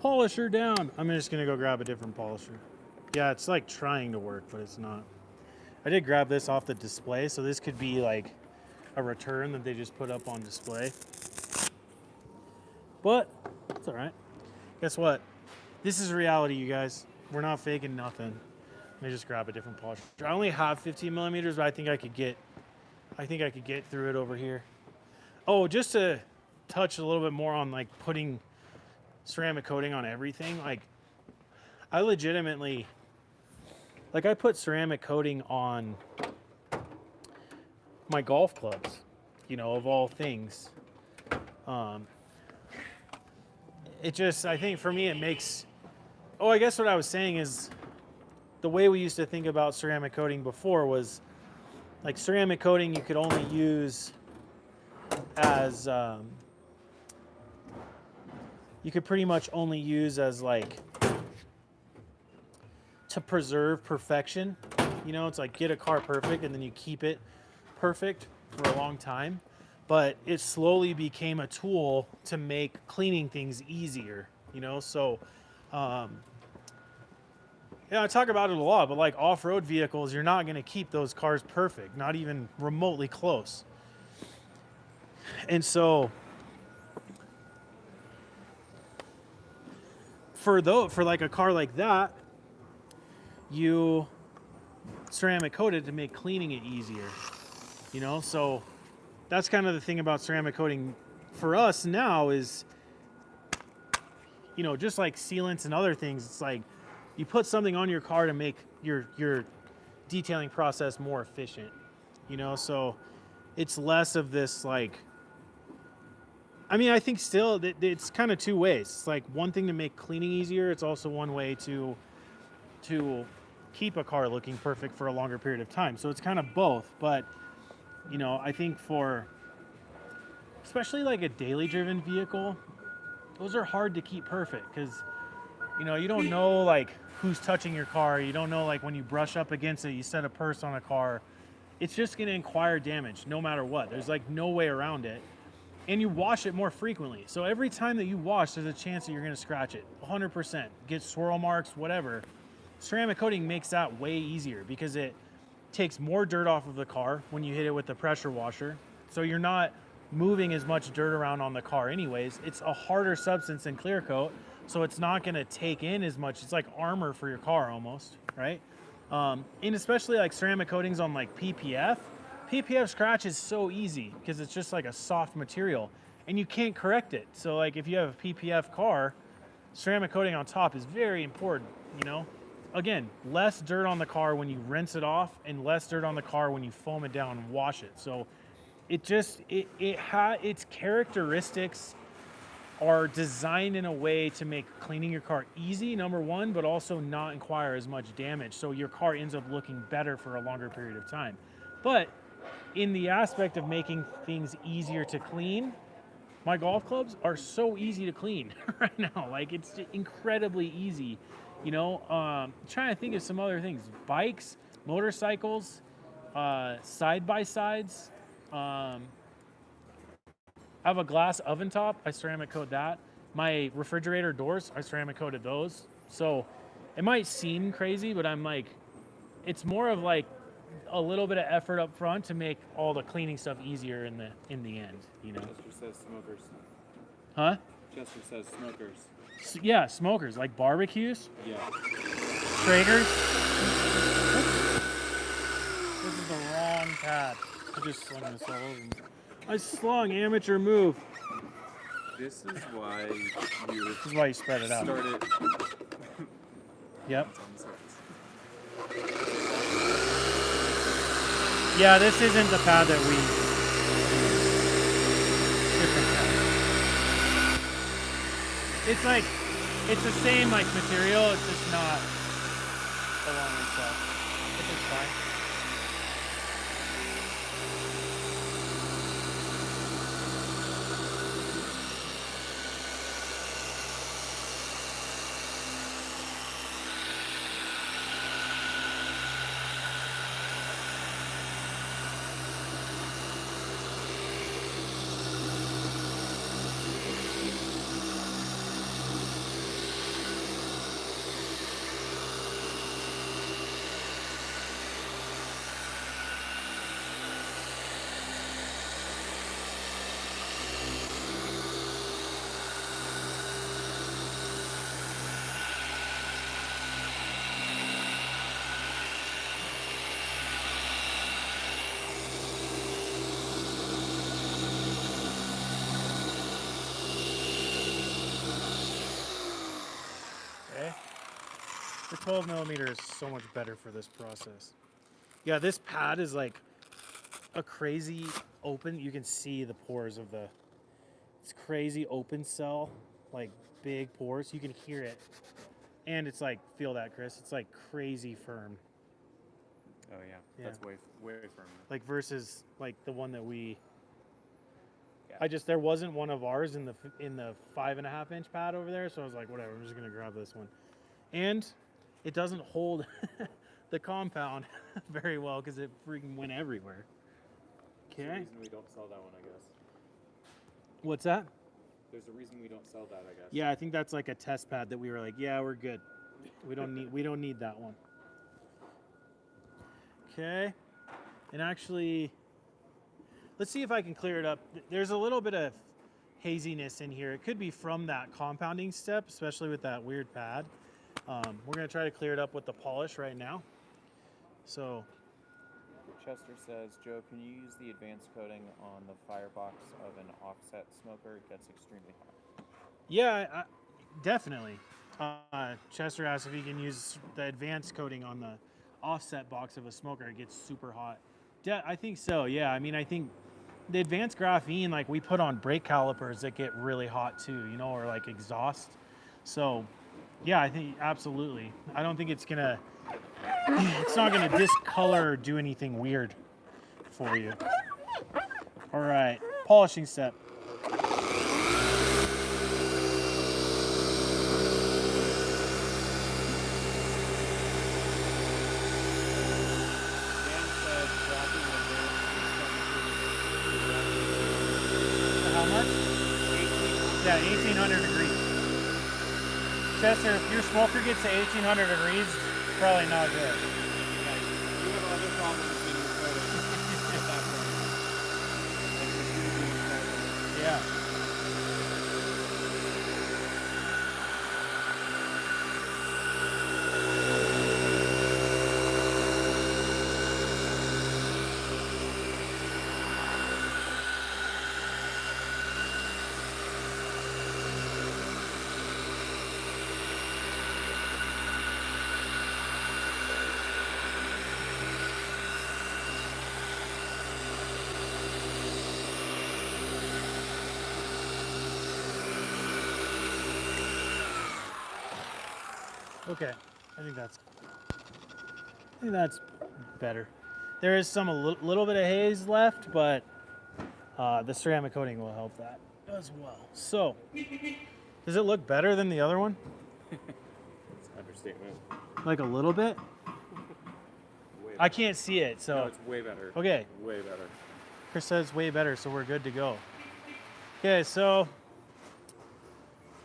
Polisher down. I'm just gonna go grab a different polisher. Yeah, it's like trying to work, but it's not. I did grab this off the display, so this could be like a return that they just put up on display. But it's all right. Guess what? This is reality, you guys. We're not faking nothing. Let me just grab a different polish. I only have 15 millimeters, but I think I could get through it over here. Oh, just to touch a little bit more on like putting ceramic coating on everything. Like I legitimately, like I put ceramic coating on my golf clubs, you know, of all things. It just, I think for me it makes, oh, I guess what I was saying is the way we used to think about ceramic coating before was like ceramic coating you could only use as, you could pretty much only use as like to preserve perfection. You know, it's like get a car perfect and then you keep it perfect for a long time. But it slowly became a tool to make cleaning things easier, you know? So, yeah, I talk about it a lot, but like off-road vehicles, you're not gonna keep those cars perfect, not even remotely close. And so, for like a car like that, you ceramic coated to make cleaning it easier, you know? So that's kind of the thing about ceramic coating for us now is, you know, just like sealants and other things, it's like you put something on your car to make your detailing process more efficient, you know? So it's less of this like, I mean, I think still it's kind of two ways. It's like one thing to make cleaning easier. It's also one way to keep a car looking perfect for a longer period of time. So it's kind of both, but you know, I think for especially like a daily driven vehicle, those are hard to keep perfect because, you know, you don't know like who's touching your car. You don't know like when you brush up against it, you set a purse on a car. It's just going to acquire damage no matter what. There's like no way around it. And you wash it more frequently. So every time that you wash, there's a chance that you're going to scratch it. 100%. Get swirl marks, whatever. Ceramic coating makes that way easier because it takes more dirt off of the car when you hit it with the pressure washer. So you're not moving as much dirt around on the car anyways. It's a harder substance than clear coat, so it's not going to take in as much. It's like armor for your car almost, right? And especially like ceramic coatings on like PPF. PPF scratch is so easy because it's just like a soft material and you can't correct it. So like if you have a PPF car, ceramic coating on top is very important, you know? Again, less dirt on the car when you rinse it off and less dirt on the car when you foam it down and wash it. So it just, its characteristics are designed in a way to make cleaning your car easy, number one, but also not acquire as much damage. So your car ends up looking better for a longer period of time. But in the aspect of making things easier to clean, my golf clubs are so easy to clean right now. Like it's incredibly easy. You know, trying to think of some other things. Bikes, motorcycles, side-by-sides. I have a glass oven top. I ceramic coat that. My refrigerator doors, I ceramic coated those. So it might seem crazy, but I'm like, it's more of like a little bit of effort up front to make all the cleaning stuff easier in the end, you know. Chester says smokers. Huh? Chester says smokers. Yeah, smokers, like barbecues. Yeah. Traegers. This is the wrong pad. I just slung this all over me. I slung, amateur move. This is why you spread it out. Started. Yep. Yeah, this isn't the pad that we. Different pad. It's like, it's the same like material. It's just not along itself. Which is fine. 12 millimeter is so much better for this process. Yeah, this pad is like a crazy open. You can see the pores of the. It's crazy open cell, like big pores. You can hear it, and it's like feel that, Chris. It's like crazy firm. Oh yeah, Yeah. that's way firmer. Like versus like the one that we. Yeah. There wasn't one of ours in the 5.5 inch pad over there, so I was like, whatever. I'm just gonna grab this one, and it doesn't hold the compound very well because it freaking went everywhere. There's a Okay. reason we don't sell that one, I guess. What's that? There's a reason we don't sell that, I guess. Yeah, I think that's like a test pad that we were like, yeah, we're good. We don't need that one. Okay. And actually, let's see if I can clear it up. There's a little bit of haziness in here. It could be from that compounding step, especially with that weird pad. We're gonna try to clear it up with the polish right now. So, Chester says, Joe, can you use the advanced coating on the firebox of an offset smoker? It gets extremely hot. yeah, definitely. Chester asked if he can use the advanced coating on the offset box of a smoker. It gets super hot. I think so, yeah. I mean, I think the advanced graphene, like we put on brake calipers that get really hot too, you know, or like exhaust. So, yeah, I think absolutely. I don't think it's not gonna discolor or do anything weird for you. All right, polishing step. How much? Yeah, 1800 degrees. Chester, if your smoker gets to 1800 degrees, it's probably not good. You have other problems in your coating at that point. Like Yeah. Okay, I think that's better. There is some little bit of haze left, but the ceramic coating will help that as well. So, does it look better than the other one? It's an understatement. Like a little bit? Way I better. can't see it, so. No, it's way better. Okay, Way better. Chris says way better, so we're good to go. Okay, so I'm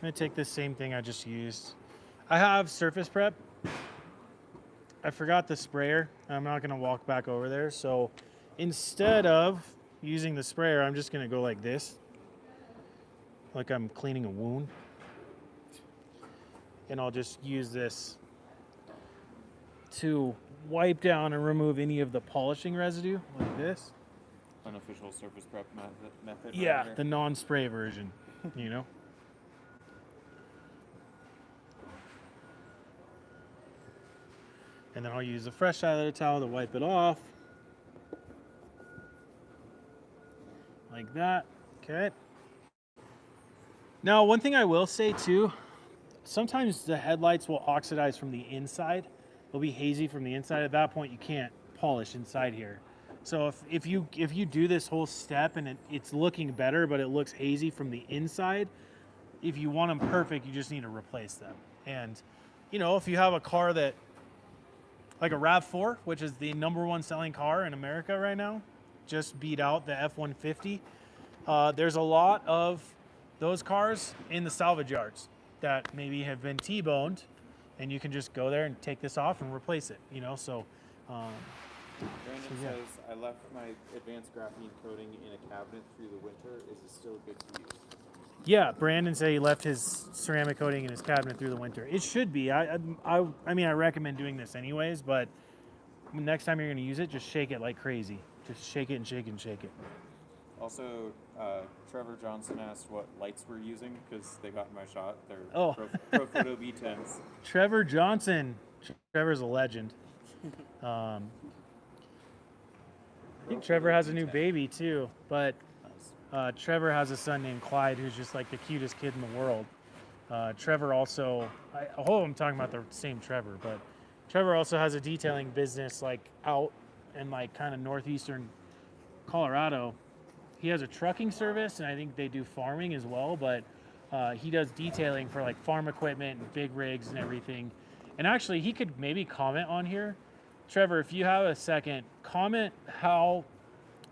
gonna take this same thing I just used. I have surface prep. I forgot the sprayer. I'm not gonna walk back over there. So instead of using the sprayer, I'm just gonna go like this. Like I'm cleaning a wound. And I'll just use this to wipe down and remove any of the polishing residue, like this. Unofficial surface prep method. Yeah, right here. the non-spray version, you know? And then I'll use the fresh side of the towel to wipe it off. Like that, okay. Now, one thing I will say too, sometimes the headlights will oxidize from the inside. They'll be hazy from the inside. At that point, you can't polish inside here. So if you do this whole step and it's looking better, but it looks hazy from the inside, if you want them perfect, you just need to replace them. And, you know, if you have a car that, like a RAV4, which is the #1 selling car in America right now, just beat out the F-150. There's a lot of those cars in the salvage yards that maybe have been T-boned, and you can just go there and take this off and replace it, you know, so. Brandon yeah. says, I left my advanced graphene coating in a cabinet through the winter. Is it still good to use? Yeah, Brandon said he left his ceramic coating in his cabinet through the winter. It should be. I mean, I recommend doing this anyways, but next time you're going to use it, just shake it like crazy. Just shake it and shake it and shake it. Also, Trevor Johnson asked what lights we're using because they got in my shot. They're Oh. Pro Photo V10s. Trevor Johnson, Trevor's a legend. I think Trevor has a new baby too, but Trevor has a son named Clyde who's just like the cutest kid in the world. Trevor also, I hope I'm talking about the same Trevor, but Trevor also has a detailing business like out in like kind of northeastern Colorado. He has a trucking service, and I think they do farming as well, but he does detailing for like farm equipment and big rigs and everything. And actually, he could maybe comment on here. Trevor, if you have a second, comment how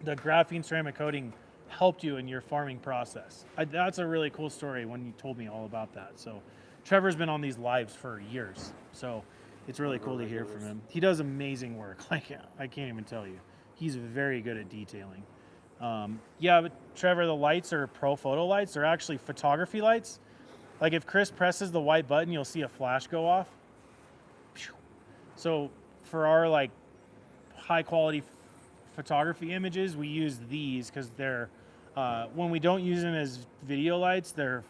the graphene ceramic coating helped you in your farming process. That's a really cool story when you told me all about that. So Trevor's been on these lives for years, so it's really cool to hear from him. He does amazing work. Like, I can't even tell you. He's very good at detailing. Yeah, but Trevor, the lights are pro photo lights. They're actually photography lights. Like if Chris presses the white button, you'll see a flash go off. So for our like high quality photography images, we use these because they're when we don't use them as video lights, they're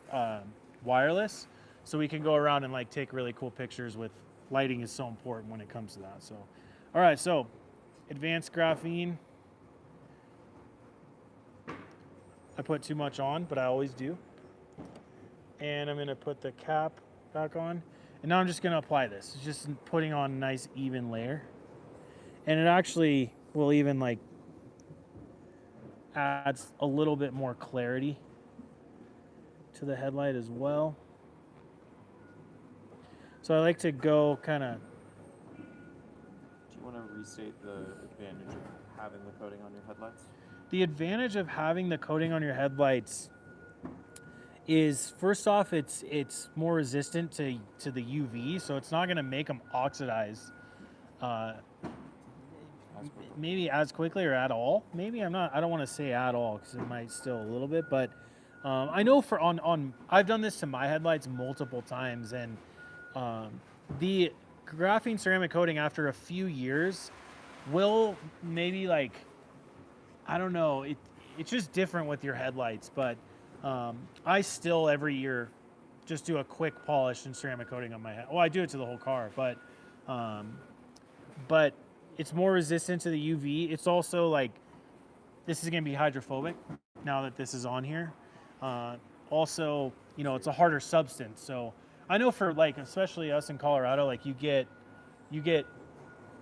wireless, so we can go around and like take really cool pictures. With lighting is so important when it comes to that. So all right, so advanced graphene. I put too much on, but I always do. And I'm gonna put the cap back on. And now I'm just gonna apply this. It's just putting on a nice even layer. And it actually will even like adds a little bit more clarity to the headlight as well. So I like to go kind of. Do you want to restate the advantage of having the coating on your headlights? The advantage of having the coating on your headlights is, first off, it's more resistant to the UV, so it's not going to make them oxidize maybe as quickly or at all. Maybe I don't want to say at all because it might still a little bit, but I know for on I've done this to my headlights multiple times, and the graphene ceramic coating after a few years will maybe like, I don't know, it's just different with your headlights, but I still every year just do a quick polish and ceramic coating on my head. Well, I do it to the whole car, but it's more resistant to the UV. It's also like, this is going to be hydrophobic now that this is on here. Also, you know, it's a harder substance. So I know for like, especially us in Colorado, like you get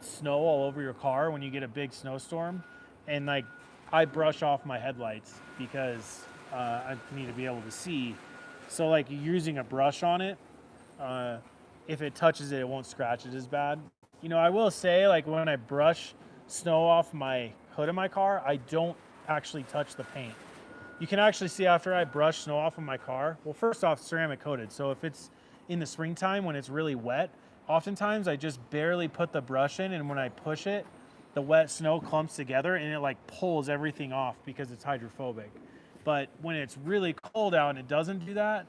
snow all over your car when you get a big snowstorm, and like I brush off my headlights because I need to be able to see. So like you're using a brush on it, if it touches it, it won't scratch it as bad. You know, I will say, like when I brush snow off my hood of my car, I don't actually touch the paint. You can actually see after I brush snow off of my car, well, first off, ceramic coated. So if it's in the springtime when it's really wet, oftentimes I just barely put the brush in, and when I push it, the wet snow clumps together and it like pulls everything off because it's hydrophobic. But when it's really cold out and it doesn't do that,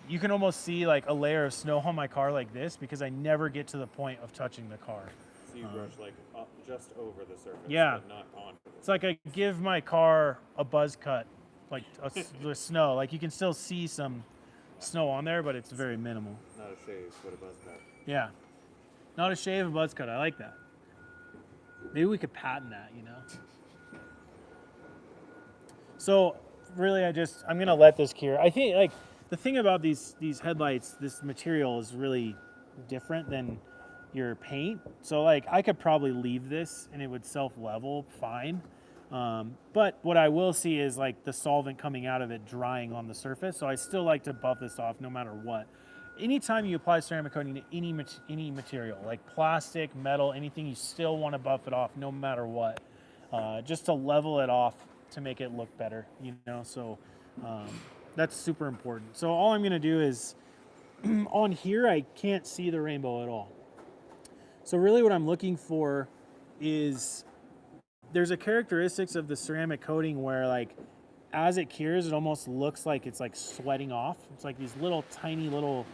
you can almost see like a layer of snow on my car like this because I never get to the point of touching the car. So you brush like up just over the surface, yeah, but not on. It's like I give my car a buzz cut, like with snow. Like you can still see some snow on there, but it's very minimal. Not a shave, but a buzz cut. Yeah, not a shave, a buzz cut. I like that. Maybe we could patent that, you know? So really, I'm gonna let this cure. I think like the thing about these headlights, this material is really different than your paint. So like I could probably leave this and it would self-level fine. But what I will see is like the solvent coming out of it drying on the surface. So I still like to buff this off no matter what. Anytime you apply ceramic coating to any material, like plastic, metal, anything, you still want to buff it off no matter what, just to level it off to make it look better, you know? So that's super important. So all I'm gonna do is, on here, I can't see the rainbow at all. So really what I'm looking for is, there's a characteristics of the ceramic coating where like, as it cures, it almost looks like it's like sweating off. It's like these little tiny little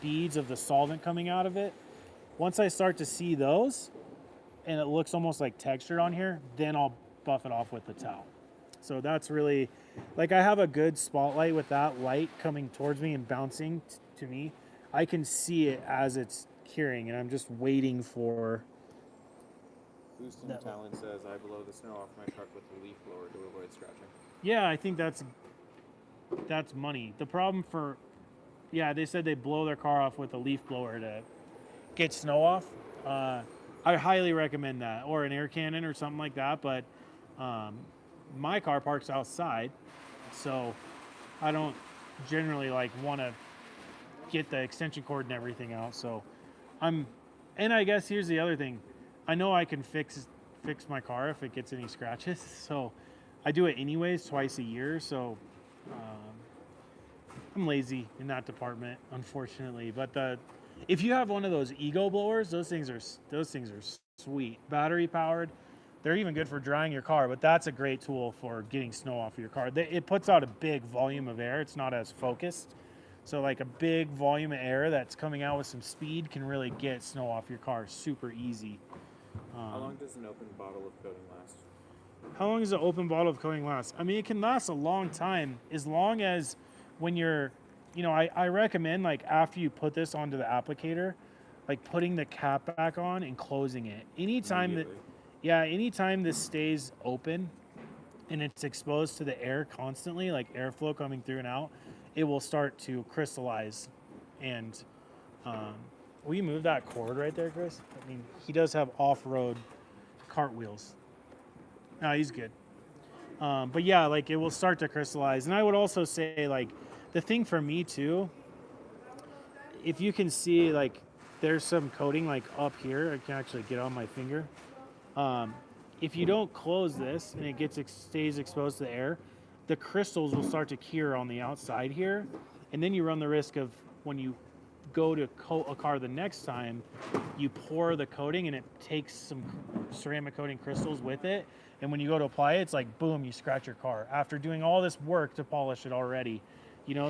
beads of the solvent coming out of it. Once I start to see those and it looks almost like textured on here, then I'll buff it off with the towel. So that's really, like I have a good spotlight with that light coming towards me and bouncing to me. I can see it as it's curing, and I'm just waiting for. Houston That- Talon says, I blow the snow off my truck with the leaf blower to avoid scratching. Yeah, I think that's money. The problem for, yeah, they said they blow their car off with a leaf blower to get snow off. I highly recommend that, or an air cannon or something like that. But my car parks outside, so I don't generally like want to get the extension cord and everything out. So and I guess here's the other thing. I know I can fix my car if it gets any scratches. So I do it anyways twice a year. So I'm lazy in that department, unfortunately. But if you have one of those ego blowers, those things are sweet, battery powered. They're even good for drying your car, but that's a great tool for getting snow off your car. It puts out a big volume of air. It's not as focused. So like a big volume of air that's coming out with some speed can really get snow off your car super easy. How long does an open bottle of coating last? How long does an open bottle of coating last? I mean, it can last a long time, as long as when you're, I recommend like after you put this onto the applicator, like putting the cap back on and closing it. Anytime this stays open and it's exposed to the air constantly, like airflow coming through and out, it will start to crystallize. And will you move that cord right there, Chris? I mean, he does have off-road cartwheels. No, he's good. But yeah, like it will start to crystallize. And I would also say, like, the thing for me too, if you can see, like, there's some coating like up here. I can actually get on my finger. If you don't close this and it stays exposed to the air, the crystals will start to cure on the outside here, and then you run the risk of when you go to coat a car the next time, you pour the coating and it takes some ceramic coating crystals with it, and when you go to apply it, it's like boom, you scratch your car after doing all this work to polish it already.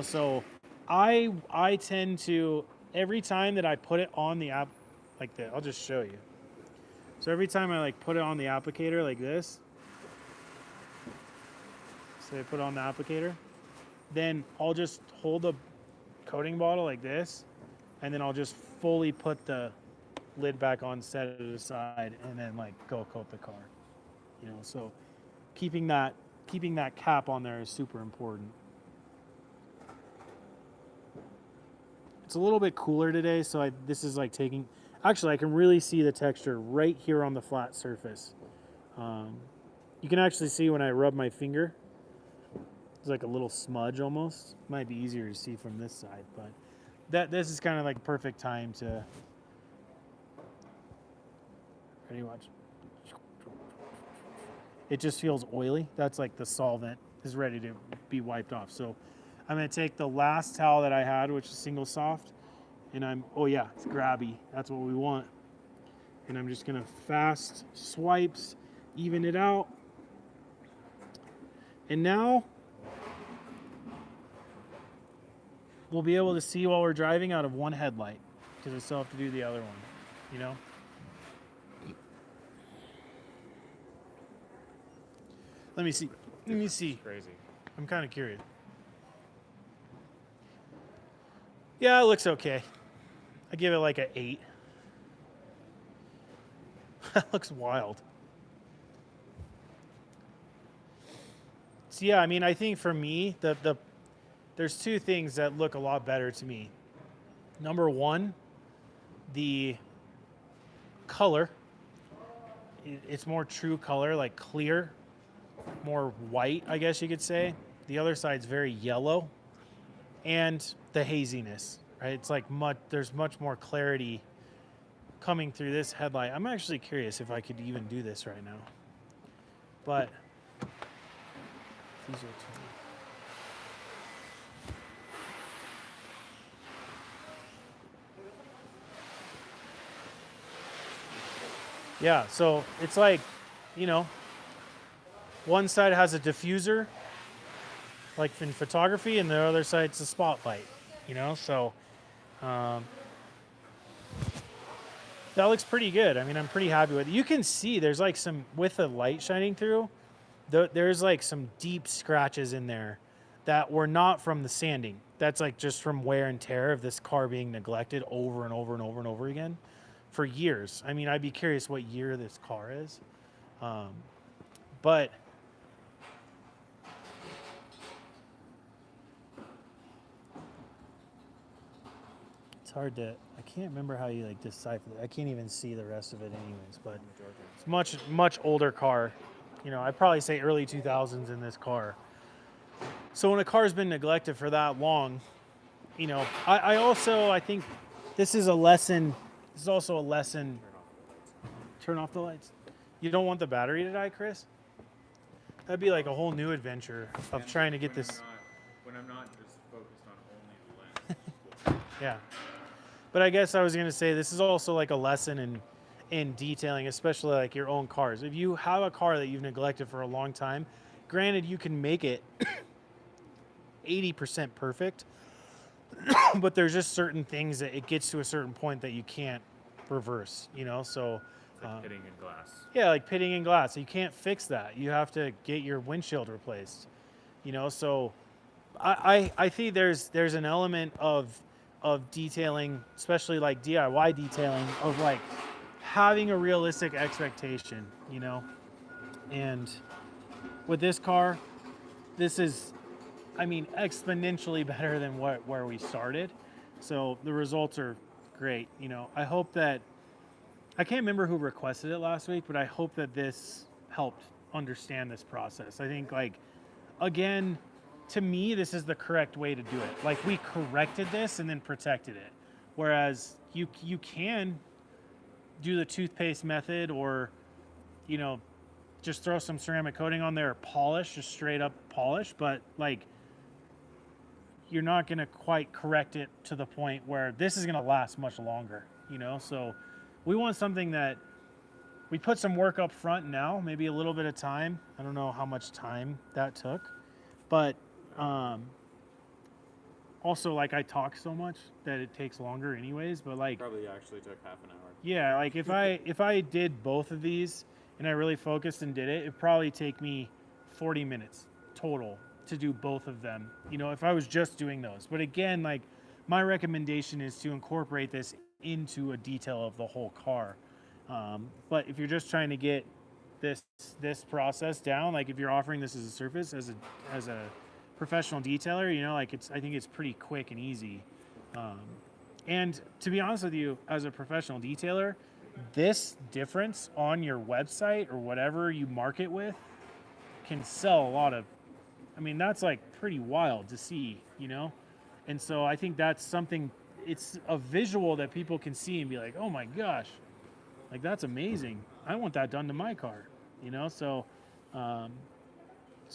So I tend to, every time that I put it on the app like that, I'll just show you. So every time I like put it on the applicator like this, so I put it on the applicator, then I'll just hold the coating bottle like this, and then I'll just fully put the lid back on, set it aside, and then like go coat the car. So keeping that cap on there is super important. It's a little bit cooler today, so this is like taking. Actually, I can really see the texture right here on the flat surface. You can actually see when I rub my finger. It's like a little smudge almost. Might be easier to see from this side, but this is kind of like perfect time to. Ready, watch. It just feels oily. That's like the solvent is ready to be wiped off. So I'm gonna take the last towel that I had, which is single soft, and oh yeah, it's grabby. That's what we want. And I'm just gonna fast swipes, even it out. And now we'll be able to see while we're driving out of one headlight, because I still have to do the other one, Let me see. Crazy. I'm kind of curious. Yeah, it looks okay. I give it like an 8. That looks wild. So yeah, I mean, I think for me, there's two things that look a lot better to me. Number one, the color. It's more true color, like clear, more white, I guess you could say. The other side's very yellow. And the haziness, right? It's like there's much more clarity coming through this headlight. I'm actually curious if I could even do this right now. But these are two. Yeah, so it's like, one side has a diffuser, like in photography, and the other side's a spotlight, so that looks pretty good. I mean, I'm pretty happy with it. You can see there's like some, with the light shining through, there's like some deep scratches in there that were not from the sanding. That's like just from wear and tear of this car being neglected over and over and over and over again for years. I mean, I'd be curious what year this car is. But it's hard to, I can't remember how you like decipher it. I can't even see the rest of it anyways, but it's much older car. You know, I'd probably say early 2000s in this car. So when a car's been neglected for that long, you know, I think this is a lesson. This is also a lesson. Turn off the lights. You don't want the battery to die, Chris? That'd be like a whole new adventure of trying to get this. When I'm not just focused on only the lens. Yeah. But I guess I was going to say this is also like a lesson in detailing, especially like your own cars. If you have a car that you've neglected for a long time, granted you can make it 80% perfect, but there's just certain things that it gets to a certain point that you can't reverse, you know? So It's like pitting in glass. yeah, like pitting in glass. You can't fix that. You have to get your windshield replaced, you know? So I think there's an element of detailing, especially like DIY detailing, of like having a realistic expectation, you know? And with this car, this is, I mean, exponentially better than where we started. So the results are great. You know, I hope that, I can't remember who requested it last week, but I hope that this helped understand this process. I think, like, again, to me, this is the correct way to do it. Like, we corrected this and then protected it. Whereas you can do the toothpaste method, or, you know, just throw some ceramic coating on there, or polish, just straight up polish. But like, you're not going to quite correct it to the point where this is going to last much longer, you know? So we want something that we put some work up front now, maybe a little bit of time. I don't know how much time that took, but also, like, I talk so much that it takes longer anyways, but like, Probably actually took half an hour. yeah, like if I did both of these and I really focused and did it, it'd probably take me 40 minutes total to do both of them, you know, if I was just doing those. But again, like, my recommendation is to incorporate this into a detail of the whole car. But if you're just trying to get this process down, like if you're offering this as a service, as a professional detailer, you know, like, I think it's pretty quick and easy. And to be honest with you, as a professional detailer, this difference on your website or whatever you market with can sell a lot of, I mean, that's like pretty wild to see, you know? And so I think that's something, it's a visual that people can see and be like, oh my gosh, like, that's amazing. I want that done to my car, you know? So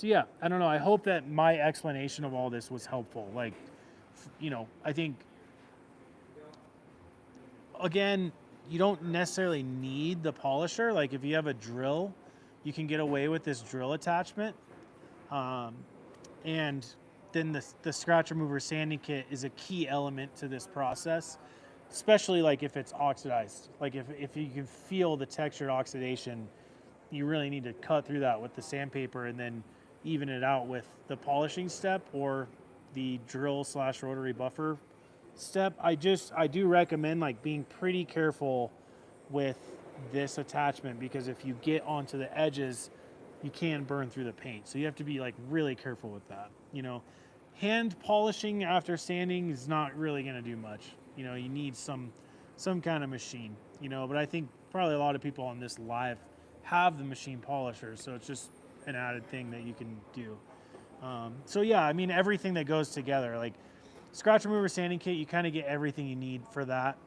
yeah, I don't know. I hope that my explanation of all this was helpful. Like, you know, I think, again, you don't necessarily need the polisher. Like, if you have a drill, you can get away with this drill attachment. And then the scratch remover sanding kit is a key element to this process, especially like if it's oxidized. Like if you can feel the textured oxidation, you really need to cut through that with the sandpaper and then even it out with the polishing step or the drill / rotary buffer step. I do recommend like being pretty careful with this attachment, because if you get onto the edges, you can burn through the paint. So you have to be like really careful with that. You know, hand polishing after sanding is not really going to do much. You know, you need some kind of machine, you know, but I think probably a lot of people on this live have the machine polisher, so it's just an added thing that you can do. So yeah, I mean, everything that goes together, like scratch remover sanding kit, you kind of get everything you need for that.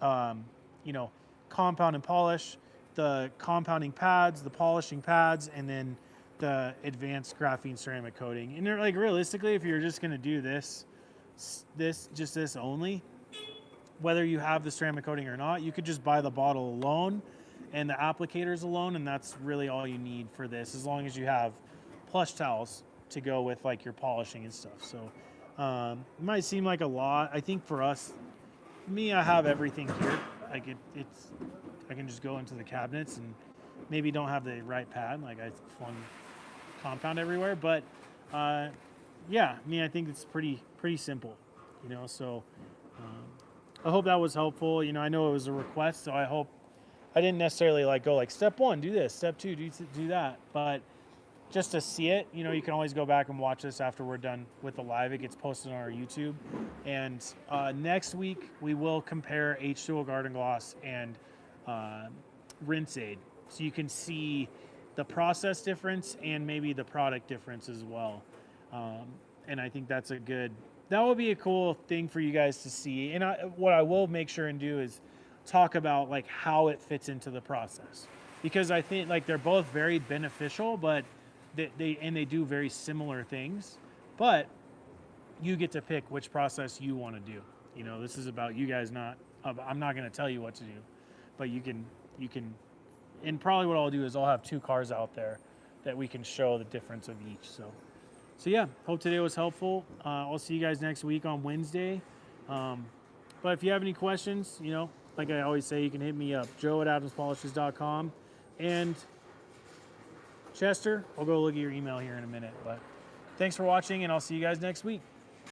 You know, compound and polish, the compounding pads, the polishing pads, and then the advanced graphene ceramic coating. And they're like, realistically, if you're just going to do this only, whether you have the ceramic coating or not, you could just buy the bottle alone and the applicators alone, and that's really all you need for this, as long as you have plush towels to go with like your polishing and stuff. So it might seem like a lot. I think for us, I have everything here. Like it's I can just go into the cabinets and maybe don't have the right pad, like I flung compound everywhere, but yeah, I mean, I think it's pretty simple, you know. So I hope that was helpful. You know, I know it was a request, so I hope I didn't necessarily like go like step 1, do this, step 2, do that, but just to see it, you know, you can always go back and watch this after we're done with the live. It gets posted on our YouTube. And next week, we will compare H2O Garden Gloss and Rinse Aid. So you can see the process difference and maybe the product difference as well. And I think that will be a cool thing for you guys to see. And what I will make sure and do is talk about like how it fits into the process. Because I think like they're both very beneficial, but they do very similar things, but you get to pick which process you want to do. You know, this is about you guys. I'm not going to tell you what to do, but you can. And probably what I'll do is I'll have 2 cars out there that we can show the difference of each. So yeah. Hope today was helpful. I'll see you guys next week on Wednesday. But if you have any questions, you know, like I always say, you can hit me up, joe@adamspolishes.com, and Chester, I'll go look at your email here in a minute, but thanks for watching, and I'll see you guys next week.